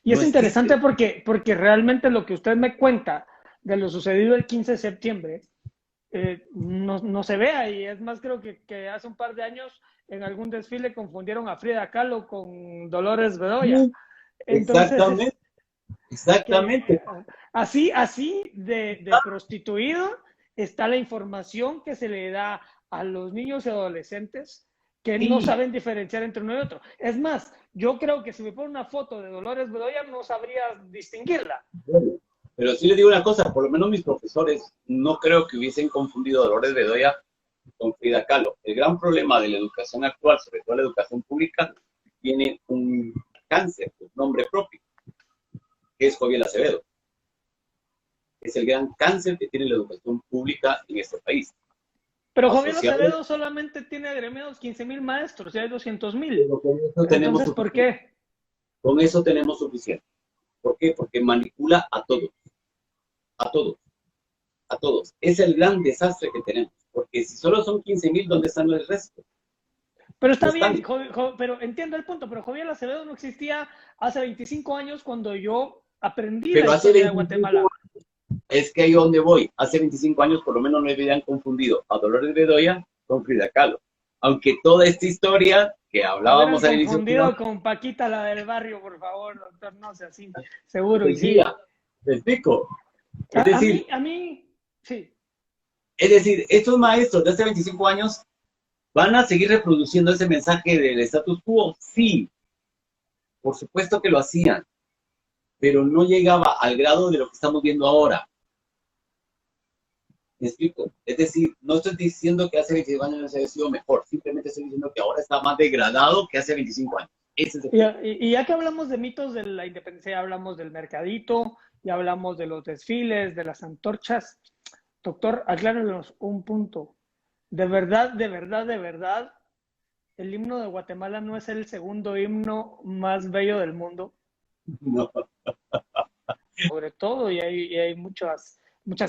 Y es interesante porque realmente lo que usted me cuenta de lo sucedido el 15 de septiembre no se ve ahí. Es más, creo que hace un par de años en algún desfile confundieron a Frida Kahlo con Dolores Bedoya. Entonces, Exactamente. Así de prostituido está la información que se le da a los niños y adolescentes que no saben diferenciar entre uno y otro. Es más, yo creo que si me pone una foto de Dolores Bedoya no sabría distinguirla. Pero sí le digo una cosa, por lo menos mis profesores no creo que hubiesen confundido a Dolores Bedoya con Frida Kahlo. El gran problema de la educación actual, sobre todo la educación pública, tiene un cáncer, un nombre propio, que es Joviel Acevedo. Es el gran cáncer que tiene la educación pública en este país. Pero Joviel Acevedo solamente tiene agremiados 15,000 maestros, ya hay 200,000. Entonces, ¿por qué? Con eso tenemos suficiente. ¿Por qué? Porque manipula a todos. A todos. A todos. Es el gran desastre que tenemos. Porque si solo son 15,000, ¿dónde están el resto? Pero está bien, pero entiendo el punto, pero Joviel Acevedo no existía hace 25 años cuando yo aprendí la historia de Guatemala. Es que ahí donde voy. Hace 25 años por lo menos no me habían confundido a Dolores Bedoya con Frida Kahlo. Aunque toda esta historia que hablábamos al inicio... confundido con Paquita, la del barrio, por favor, doctor, no sea así. Seguro, pues sí. ¿Me explico? Es decir, a mí, sí. Es decir, estos maestros de hace 25 años van a seguir reproduciendo ese mensaje del status quo. Sí, por supuesto que lo hacían, pero no llegaba al grado de lo que estamos viendo ahora. ¿Me explico? Es decir, no estoy diciendo que hace 25 años haya sido mejor, simplemente estoy diciendo que ahora está más degradado que hace 25 años. Ese es y ya que hablamos de mitos de la independencia, ya hablamos del mercadito, ya hablamos de los desfiles, de las antorchas. Doctor, aclárenos un punto. ¿De verdad, el himno de Guatemala no es el segundo himno más bello del mundo? No. Sobre todo, y hay muchas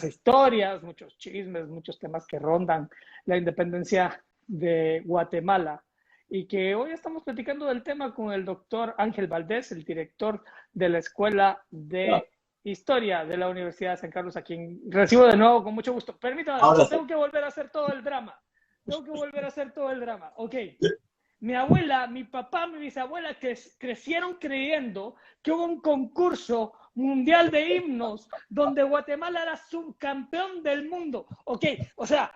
historias, muchos chismes, muchos temas que rondan la independencia de Guatemala. Y que hoy estamos platicando del tema con el doctor Ángel Valdés, el director de la Escuela de Historia de la Universidad de San Carlos, a quien recibo de nuevo con mucho gusto. Permítame, tengo que volver a hacer todo el drama. Ok. Mi abuela, mi papá, mi bisabuela crecieron creyendo que hubo un concurso mundial de himnos donde Guatemala era subcampeón del mundo. Ok, o sea,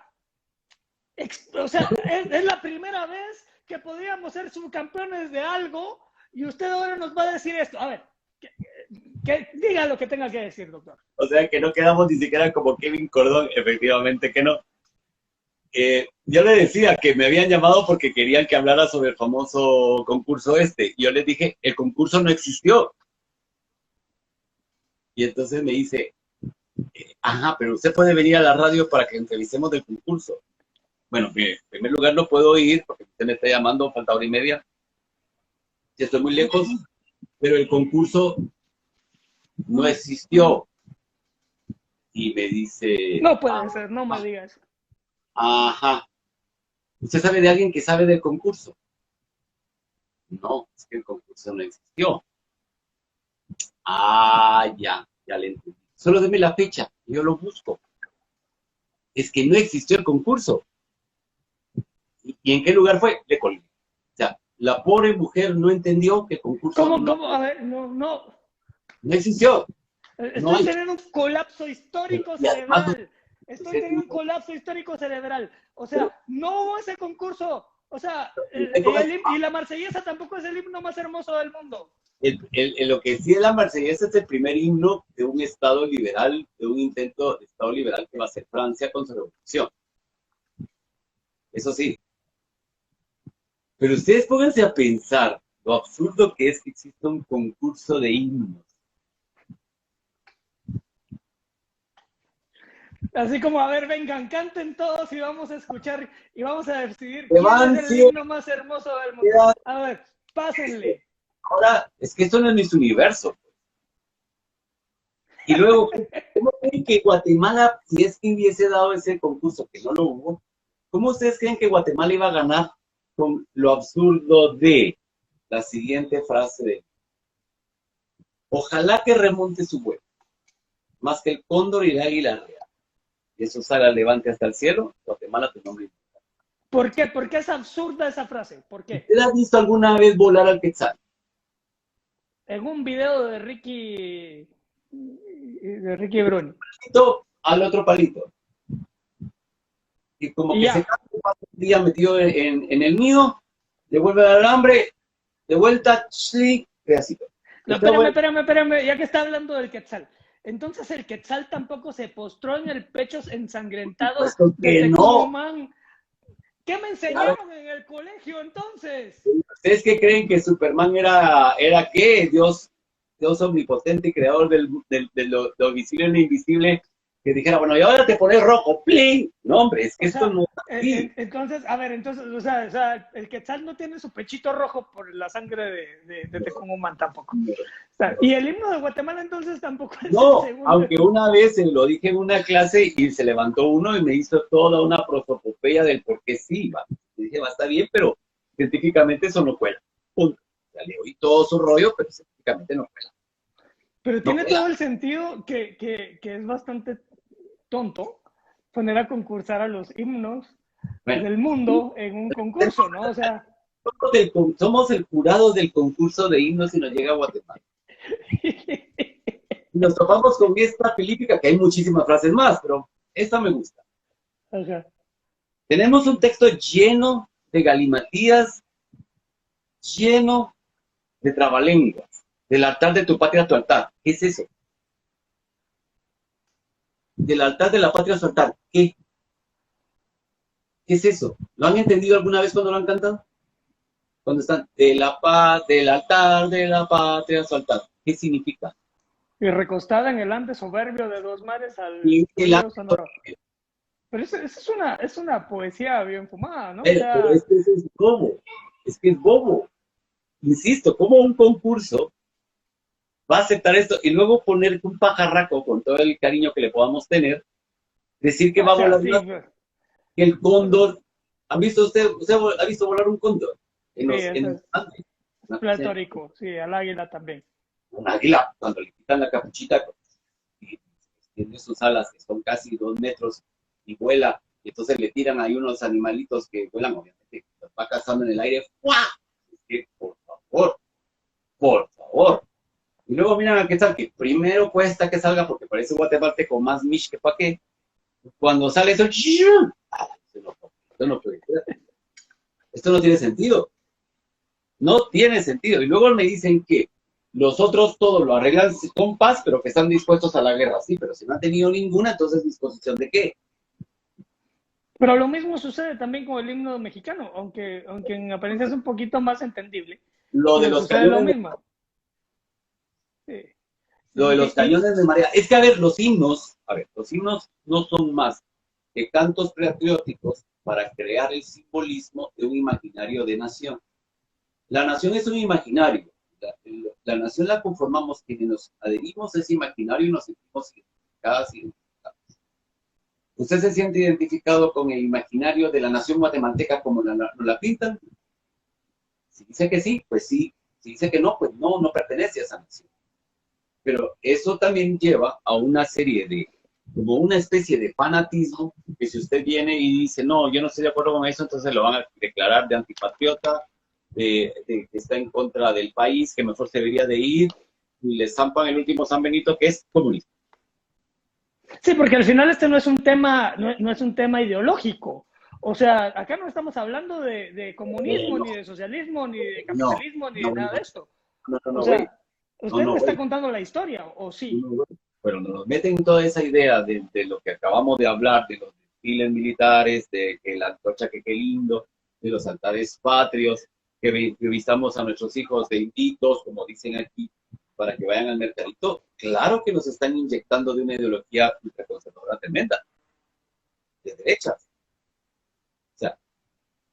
es la primera vez que podríamos ser subcampeones de algo y usted ahora nos va a decir esto. A ver, que diga lo que tenga que decir, doctor. O sea, que no quedamos ni siquiera como Kevin Cordón, efectivamente que no. Yo le decía que me habían llamado porque querían que hablara sobre el famoso concurso este. Yo les dije, el concurso no existió. Y entonces me dice, ajá, pero usted puede venir a la radio para que entrevistemos del concurso. Bueno, en primer lugar no puedo ir porque usted me está llamando, falta hora y media. Ya estoy muy lejos, pero el concurso no existió. Y me dice... No puede ser, no me diga eso. Ajá. ¿Usted sabe de alguien que sabe del concurso? No, es que el concurso no existió. Ah, ya le entendí. Solo deme la fecha, yo lo busco. Es que no existió el concurso. ¿Y en qué lugar fue? Le colgué. O sea, la pobre mujer no entendió que el concurso... ¿Cómo? A ver, no. No existió. Estoy teniendo un colapso histórico cerebral. O sea, no hubo ese concurso. O sea, y la Marsellesa tampoco es el himno más hermoso del mundo. Lo que sí es la Marsellesa es el primer himno de un Estado liberal, de un intento de Estado liberal que va a ser Francia con su revolución. Eso sí. Pero ustedes pónganse a pensar lo absurdo que es que exista un concurso de himnos. Así como, a ver, vengan, canten todos y vamos a escuchar y vamos a decidir quién es el himno más hermoso del mundo. A ver, pásenle. Ahora, es que esto no es Miss Universo. Y luego, ¿cómo creen que Guatemala, si es que hubiese dado ese concurso, que no lo hubo, cómo ustedes creen que Guatemala iba a ganar con lo absurdo de la siguiente frase de ojalá que remonte su vuelo, más que el cóndor y el águila real, y eso salga levante hasta el cielo, Guatemala tu nombre. ¿Por qué? ¿Por qué es absurda esa frase? ¿Por qué? ¿Usted ha visto alguna vez volar al quetzal? En un video de Ricky Bruni. Al otro palito. Y como y que se cae un día metido en el mío, devuelve el alambre, de vuelta, pedacito. No, espérame, ya que está hablando del quetzal. Entonces el quetzal tampoco se postró en el pecho ensangrentado de Tecumán. ¿Qué me enseñaron en el colegio entonces? ¿Ustedes qué creen que Superman era qué? Dios omnipotente, creador de lo visible y lo invisible, que dijera, bueno, y ahora te pones rojo, ¡pling! No, hombre, es que esto no es así. Entonces, a ver, o sea, el quetzal no tiene su pechito rojo por la sangre de Tecumán tampoco. O sea, y el himno de Guatemala entonces tampoco es no, el segundo. Aunque una vez lo dije en una clase y se levantó uno y me hizo toda una prosopopeya del por qué sí, va. Y dije, va, está bien, pero científicamente eso no cuela. Punto. O sea, le oí todo su rollo, pero científicamente no cuela. Pero tiene todo el sentido que es bastante tonto poner a concursar a los himnos del mundo en un concurso, ¿no? O sea... Somos el jurado del concurso de himnos y nos llega a Guatemala. Y nos topamos con esta filípica, que hay muchísimas frases más, pero esta me gusta. Okay. Tenemos un texto lleno de galimatías, lleno de trabalenguas. Del altar de tu patria a tu altar. ¿Qué es eso? Del altar de la patria a su altar. ¿Qué? ¿Qué es eso? ¿Lo han entendido alguna vez cuando lo han cantado? Cuando están del altar de la patria a su altar. ¿Qué significa? Y recostada en el ande soberbio de dos mares al río Sonora. Pero eso es una poesía bien fumada, ¿no? Pero es que eso es bobo. Es que es bobo. Insisto, como un concurso va a aceptar esto y luego poner un pajarraco con todo el cariño que le podamos tener, decir que va a volar que el cóndor. ¿Han visto usted ha visto volar un cóndor? Es platórico, sí, al águila también. Un águila, cuando le quitan la capuchita, tiene sus alas que son casi 2 metros y vuela, y entonces le tiran ahí unos animalitos que vuelan, obviamente, los va cazando en el aire. ¡Fua! Es que, por favor. Y luego miran a qué tal, que primero cuesta que salga porque parece guatemalteco más mish que pa' qué. Cuando sale eso, esto no puede ser. Esto no tiene sentido. No tiene sentido. Y luego me dicen que los otros todo lo arreglan con paz, pero que están dispuestos a la guerra. Sí, pero si no han tenido ninguna, entonces ¿disposición de qué? Pero lo mismo sucede también con el himno mexicano, aunque en apariencia es un poquito más entendible. Lo de los sucede lo cañones, mismo. Sí. lo de los cañones de marea. Es que, a ver, los himnos no son más que cantos patrióticos para crear el simbolismo de un imaginario de nación. La nación es un imaginario. La nación la conformamos quienes nos adherimos a ese imaginario y nos sentimos identificadas y identificados. ¿Usted se siente identificado con el imaginario de la nación guatemalteca como nos la pintan? Si dice que sí, pues sí. Si dice que no, pues no, no pertenece a esa nación. Pero eso también lleva a una serie de, como una especie de fanatismo, que si usted viene y dice, no, yo no estoy de acuerdo con eso, entonces lo van a declarar de antipatriota, que está en contra del país, que mejor se debería de ir, y le zampan el último San Benito, que es comunista. Sí, porque al final este no es un tema, no es un tema ideológico. O sea, acá no estamos hablando de comunismo, No, ni de socialismo, ni de capitalismo, ni de nada de esto. No, O sea, usted no, me está contando la historia, ¿o sí? Pero nos meten toda esa idea de lo que acabamos de hablar, de los desfiles militares, de que la antorcha que qué lindo, de los altares patrios, que vistamos a nuestros hijos de inditos, como dicen aquí, para que vayan al mercadito. Claro que nos están inyectando de una ideología ultraconservadora tremenda, de derechas. O sea,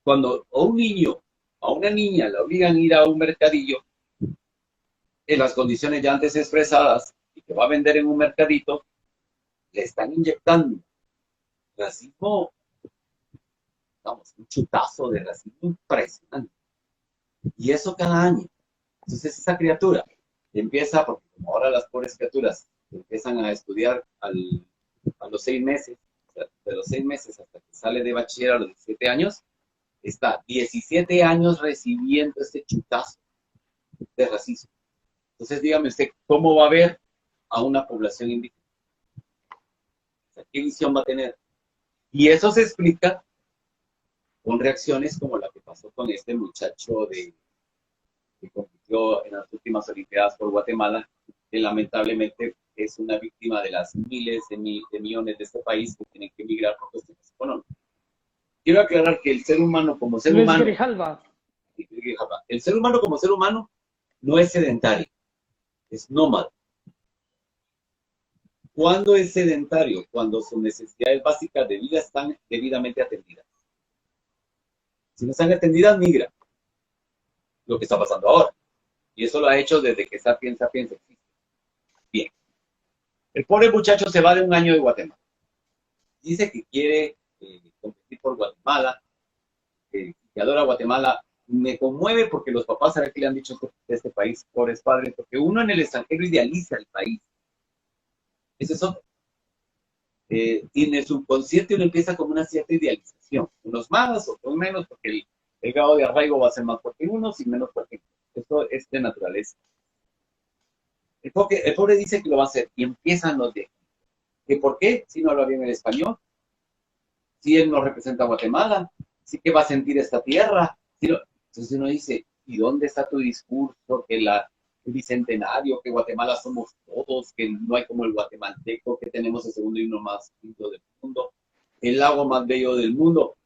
cuando a un niño, a una niña la obligan a ir a un mercadillo, en las condiciones ya antes expresadas, y que va a vender en un mercadito, le están inyectando racismo, vamos, un chutazo de racismo impresionante. Y eso cada año. Entonces esa criatura empieza, porque como ahora las pobres criaturas empiezan a estudiar a los 6 meses, o sea, de los 6 meses hasta que sale de bachiller a los 17 años, está 17 años recibiendo este chutazo de racismo. Entonces dígame usted, ¿cómo va a ver a una población indígena? O sea, ¿qué visión va a tener? Y eso se explica con reacciones como la que pasó con este muchacho que compitió en las últimas Olimpiadas por Guatemala, que lamentablemente es una víctima de las miles de millones de este país que tienen que emigrar por cuestiones económicas. Quiero aclarar que el ser humano como ser Luis humano, Grijalva. el ser humano como ser humano no es sedentario, es nómada. ¿Cuándo es sedentario? Cuando sus necesidades básicas de vida están debidamente atendidas. Si no están atendidas, migra. Lo que está pasando ahora. Y eso lo ha hecho desde que Sapiens existe. Bien. El pobre muchacho se va de un año de Guatemala. Dice que quiere competir por Guatemala, que adora Guatemala. Me conmueve porque los papás, a ver qué le han dicho de este país, pobres padres, porque uno en el extranjero idealiza el país. Ese es otro. Y en el subconsciente uno empieza con una cierta idealización. Unos más, otros menos, porque el grado de arraigo va a ser más fuerte en unos y menos fuerte en otros. Esto es de naturaleza. El pobre dice que lo va a hacer y empiezan los de ¿que por qué? Si no habla bien el español, si él no representa a Guatemala, si que va a sentir esta tierra. Si no, entonces uno dice, ¿y dónde está tu discurso? Que el bicentenario, que Guatemala somos todos, que no hay como el guatemalteco, que tenemos el segundo himno más lindo del mundo, el lago más bello del mundo.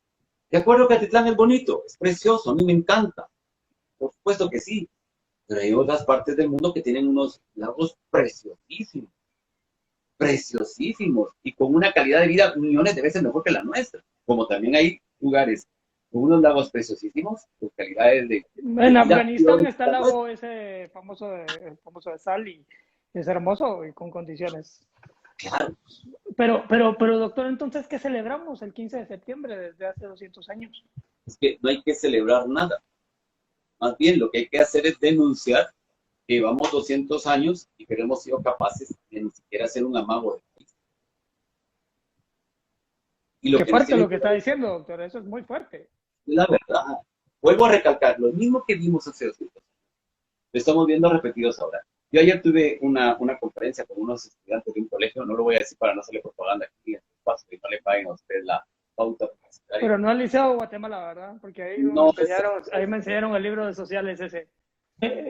De acuerdo que Atitlán es bonito, es precioso, a mí me encanta. Por supuesto que sí. Pero hay otras partes del mundo que tienen unos lagos preciosísimos. Preciosísimos. Y con una calidad de vida millones de veces mejor que la nuestra. Como también hay lugares con unos lagos preciosísimos, con calidades de En Afganistán está el lago ese famoso de sal y es hermoso y con condiciones. Claro. Pero doctor, entonces, ¿qué celebramos el 15 de septiembre desde hace 200 años? Es que no hay que celebrar nada. Más bien, lo que hay que hacer es denunciar que llevamos 200 años y que no hemos sido capaces de ni siquiera hacer un amago de país. Y lo Qué que nos fuerte tiene lo que está diciendo, doctor, eso es muy fuerte. la verdad. Vuelvo a recalcar, lo mismo que vimos hace 200 años, lo estamos viendo repetidos ahora. Yo ayer tuve una conferencia con unos estudiantes de un colegio, no lo voy a decir para no hacerle propaganda aquí en el espacio y no le paguen a usted la pauta publicitaria. Pero no al Liceo de Guatemala, ¿verdad? Porque No, ahí me enseñaron el libro de sociales ese.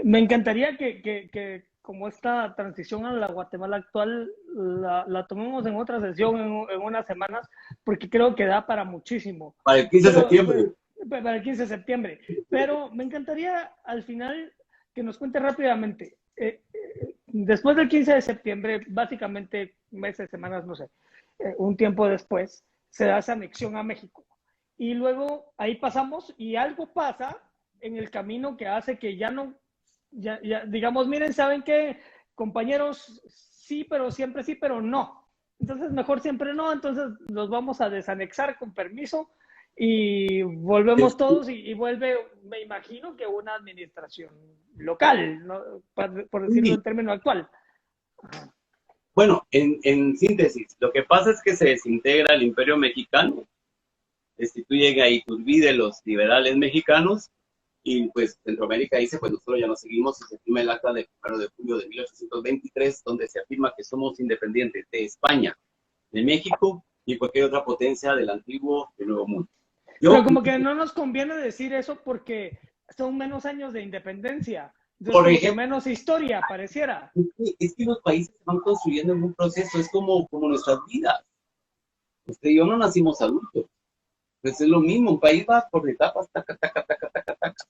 Me encantaría que como esta transición a la Guatemala actual la tomemos en otra sesión en unas semanas, porque creo que da para muchísimo. para el 15 de septiembre. Para el 15 de septiembre. Pero me encantaría al final que nos cuente rápidamente. Después del 15 de septiembre, básicamente meses, semanas, no sé, un tiempo después, se da esa anexión a México. Y luego ahí pasamos y algo pasa en el camino que hace que ya no, ya, digamos, miren, ¿saben qué? Compañeros, sí, pero siempre sí, pero no. Entonces, mejor siempre no, entonces nos vamos a desanexar con permiso y volvemos todos y vuelve, me imagino que una administración local, ¿no? Por decirlo en término actual. Ajá. Bueno, en síntesis, lo que pasa es que se desintegra el Imperio Mexicano, destituyen a Iturbide los liberales mexicanos, y pues Centroamérica dice, pues nosotros ya no seguimos, y se firma el acta del 1 de julio de 1823, donde se afirma que somos independientes de España, de México y cualquier otra potencia del antiguo y nuevo mundo. Pero como que no nos conviene decir eso porque son menos años de independencia. Entonces, por ejemplo, menos historia, pareciera. Es que los países se van construyendo en un proceso, es como nuestras vidas. Usted y yo no nacimos adultos. Pues es lo mismo, un país va por etapas, taca, taca, taca, taca, taca,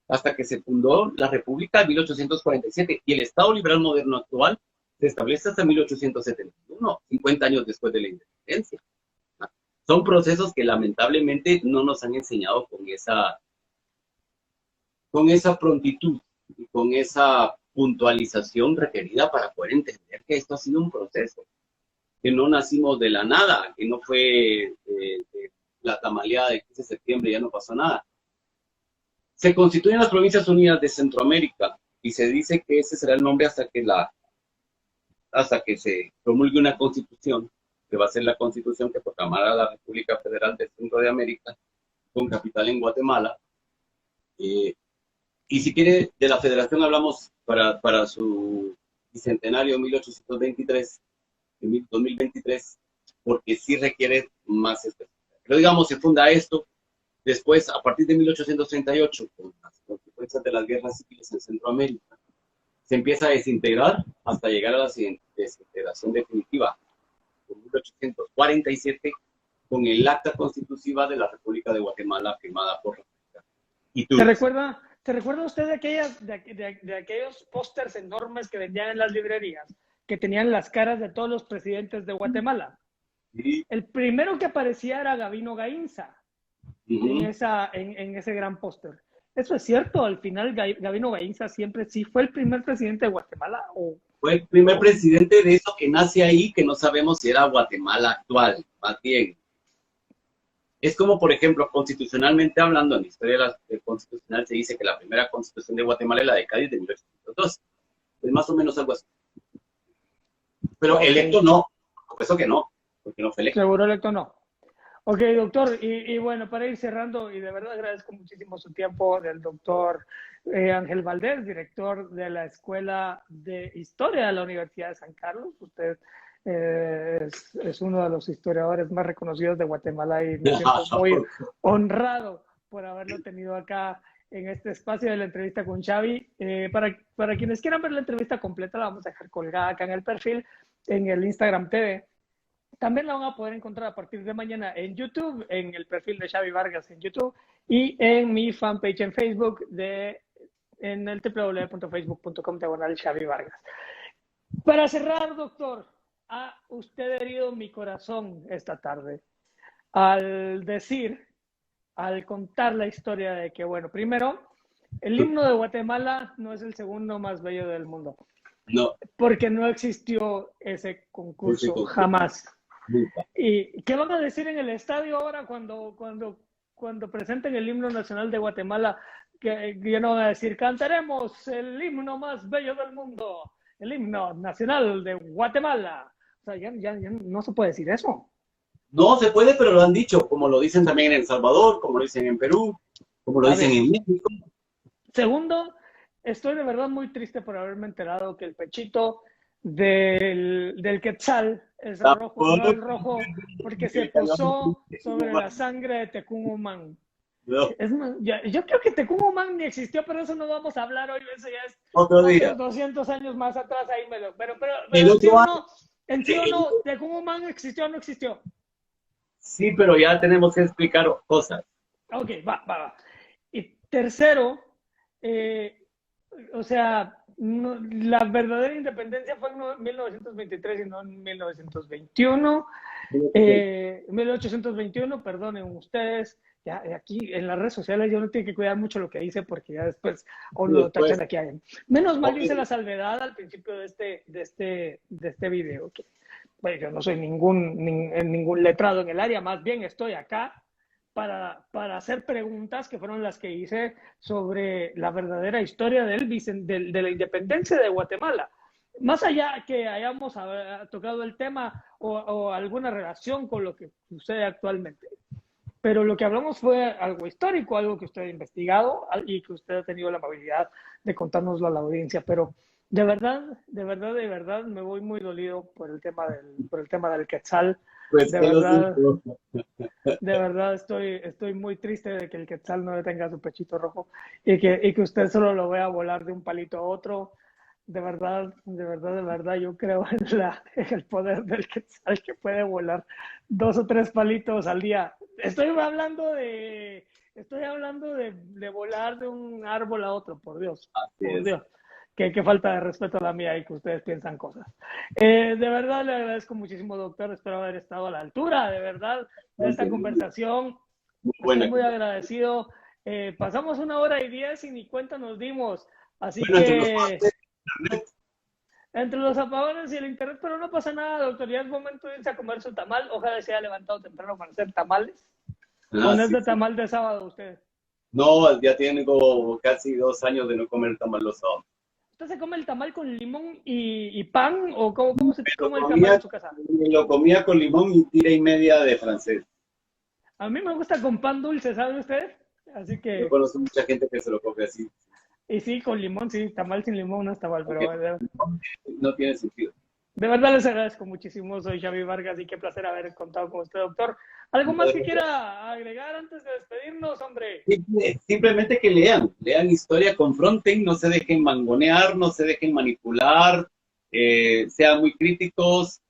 hasta que se fundó la República en 1847 y el Estado Liberal Moderno actual se establece hasta 1871, 50 años después de la independencia. Son procesos que lamentablemente no nos han enseñado con esa prontitud y con esa puntualización requerida para poder entender que esto ha sido un proceso, que no nacimos de la nada, que no fue la tamaleada del 15 de septiembre, ya no pasó nada. Se constituyen las Provincias Unidas de Centroamérica y se dice que ese será el nombre hasta que se promulgue una constitución, que va a ser la constitución que proclamará la República Federal del Centro de América, con capital en Guatemala. Y si quiere, de la federación hablamos para su bicentenario 1823, 2023, porque sí requiere más especificidad. Pero digamos, se funda esto. Después, a partir de 1838, con las consecuencias de las guerras civiles en Centroamérica, se empieza a desintegrar hasta llegar a la desintegración definitiva, en 1847, con el acta constitutiva de la República de Guatemala firmada por República. ¿Se recuerda usted de aquellos pósters enormes que vendían en las librerías, que tenían las caras de todos los presidentes de Guatemala? Sí. El primero que aparecía era Gavino Gainza, en ese gran póster. ¿Eso es cierto? Al final, Gavino Gainza siempre sí fue el primer presidente de Guatemala. Fue el primer presidente de eso que nace ahí, que no sabemos si era Guatemala actual, más bien. Es como, por ejemplo, constitucionalmente hablando, en la historia constitucional se dice que la primera constitución de Guatemala es la de Cádiz de 1802. Es más o menos algo así. Pero electo no, por eso que no, porque no fue electo. Seguro electo no. Ok, doctor, y bueno, para ir cerrando, y de verdad agradezco muchísimo su tiempo, del doctor Ángel Valdés, director de la Escuela de Historia de la Universidad de San Carlos. Usted es uno de los historiadores más reconocidos de Guatemala y me siento muy honrado por haberlo tenido acá en este espacio de la entrevista con Xavi. Para quienes quieran ver la entrevista completa, la vamos a dejar colgada acá en el perfil, en el Instagram TV. También la van a poder encontrar a partir de mañana en YouTube, en el perfil de Xavi Vargas en YouTube y en mi fanpage en Facebook en el www.facebook.com/Xavi Vargas. Para cerrar, doctor, ha usted herido mi corazón esta tarde al contar la historia de que, bueno, primero, el himno de Guatemala no es el segundo más bello del mundo. No. Porque no existió ese concurso jamás. ¿Y qué van a decir en el estadio ahora cuando presenten el himno nacional de Guatemala? Que ya no van a decir, cantaremos el himno más bello del mundo, el himno nacional de Guatemala. O sea, ya no se puede decir eso. No se puede, pero lo han dicho, como lo dicen también en El Salvador, como lo dicen en Perú, como lo dicen en México. Segundo, estoy de verdad muy triste por haberme enterado que el pechito del Quetzal es rojo, no es rojo porque se posó sobre la sangre de Tecún No, Es más, yo creo que Tecún ni existió, pero eso no vamos a hablar hoy, eso ya es otro día. 200 años más atrás, ahí me lo... Pero El en sí otro o año, no, en sí o no, Tecún existió o no existió. sí, pero ya tenemos que explicar cosas. Ok, va. Y tercero, eh, o sea, la verdadera independencia fue en 1923 y no en 1921. 1821, perdonen ustedes. Ya aquí en las redes sociales yo no tengo que cuidar mucho lo que dice porque ya después o Y lo después, tachan aquí. Menos mal yo hice ok, la salvedad al principio de este video. Que, bueno, yo no soy ningún letrado en el área, más bien estoy acá para hacer preguntas que fueron las que hice sobre la verdadera historia de la independencia de Guatemala. Más allá que hayamos tocado el tema o alguna relación con lo que sucede actualmente. Pero lo que hablamos fue algo histórico, algo que usted ha investigado y que usted ha tenido la amabilidad de contárnoslo a la audiencia. Pero de verdad, me voy muy dolido por el tema del Quetzal. pues De que lo verdad, siento. de verdad estoy muy triste de que el Quetzal no tenga su pechito rojo y que usted solo lo vea volar de un palito a otro. De verdad, yo creo en el poder del Quetzal que puede volar 2 o 3 palitos al día. Estoy hablando de volar de un árbol a otro, por Dios, Así por es. Dios. Qué falta de respeto a la mía y que ustedes piensan cosas. De verdad le agradezco muchísimo, doctor. Espero haber estado a la altura, de verdad, de esta Muy conversación. Estoy buena. muy agradecido. Pasamos 1 hora y 10 y ni cuenta nos dimos. Así Bueno, entre los que padres, internet, entre los apagones y el internet, pero no pasa nada, doctor. Ya es momento de irse a comer su tamal. Ojalá se haya levantado temprano para hacer tamales. ¿O no es sí, de sí. tamal de sábado usted? No, ya tengo casi 2 años de no comer tamal los sábados. ¿Usted se come el tamal con limón y pan? ¿O cómo se Lo come el tamal en comía, su casa? lo comía con limón y tira y media de francés. A mí me gusta con pan dulce, ¿sabe usted? Así Yo que, conozco mucha gente que se lo come así, y sí, con limón, sí, tamal sin limón no está mal, porque pero no tiene sentido. de verdad les agradezco muchísimo. Soy Xavi Vargas y qué placer haber contado con usted, doctor. ¿Algo más que quiera agregar antes de despedirnos, hombre? Simplemente que lean historia, confronten, no se dejen mangonear, no se dejen manipular, sean muy críticos,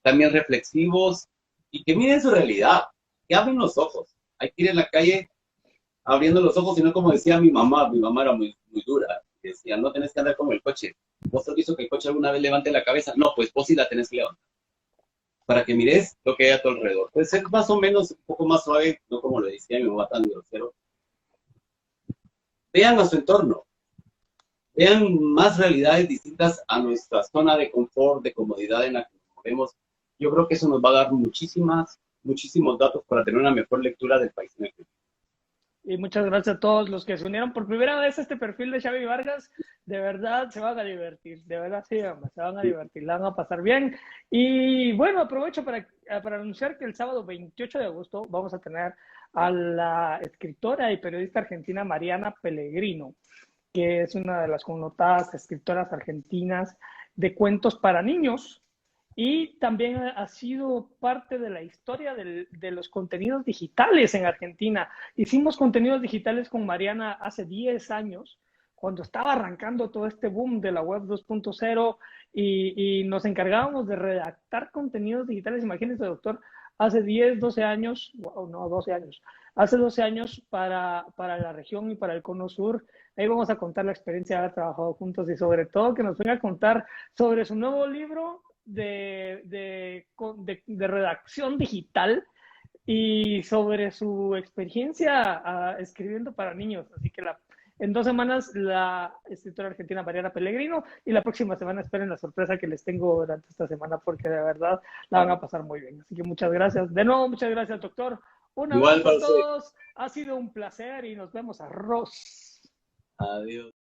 también reflexivos y que miren su realidad, que abren los ojos. Hay que ir en la calle abriendo los ojos, y no como decía mi mamá era muy dura, decía, no tenés que andar como el coche. ¿Vos has visto que el coche alguna vez levante la cabeza? No, pues vos sí la tenés que levantar para que mires lo que hay a tu alrededor. Puede ser más o menos un poco más suave, no como lo decía mi mamá tan grosero. Vean a su entorno, vean más realidades distintas a nuestra zona de confort, de comodidad en la que nos movemos. Yo creo que eso nos va a dar muchísimos datos para tener una mejor lectura del país en el que vivimos. Y muchas gracias a todos los que se unieron por primera vez a este perfil de Xavi Vargas. De verdad se van a divertir, de verdad sí, hombre, se van a divertir, la van a pasar bien. Y bueno, aprovecho para anunciar que el sábado 28 de agosto vamos a tener a la escritora y periodista argentina Mariana Pellegrino, que es una de las connotadas escritoras argentinas de cuentos para niños. Y también ha sido parte de la historia de los contenidos digitales en Argentina. Hicimos contenidos digitales con Mariana hace 10 años, cuando estaba arrancando todo este boom de la web 2.0 y nos encargábamos de redactar contenidos digitales. Imagínense, doctor, hace 10, 12 años, wow, no, 12 años, hace 12 años para la región y para el Cono Sur. Ahí vamos a contar la experiencia de haber trabajado juntos y sobre todo que nos venga a contar sobre su nuevo libro de redacción digital y sobre su experiencia escribiendo para niños. Así que en 2 semanas la escritora argentina Mariana Pellegrino y la próxima semana esperen la sorpresa que les tengo durante esta semana porque de verdad la van a pasar muy bien. Así que muchas gracias. De nuevo, muchas gracias, doctor. Un Igual abrazo para a ustedes. todos. Ha sido un placer y nos vemos arroz. Adiós.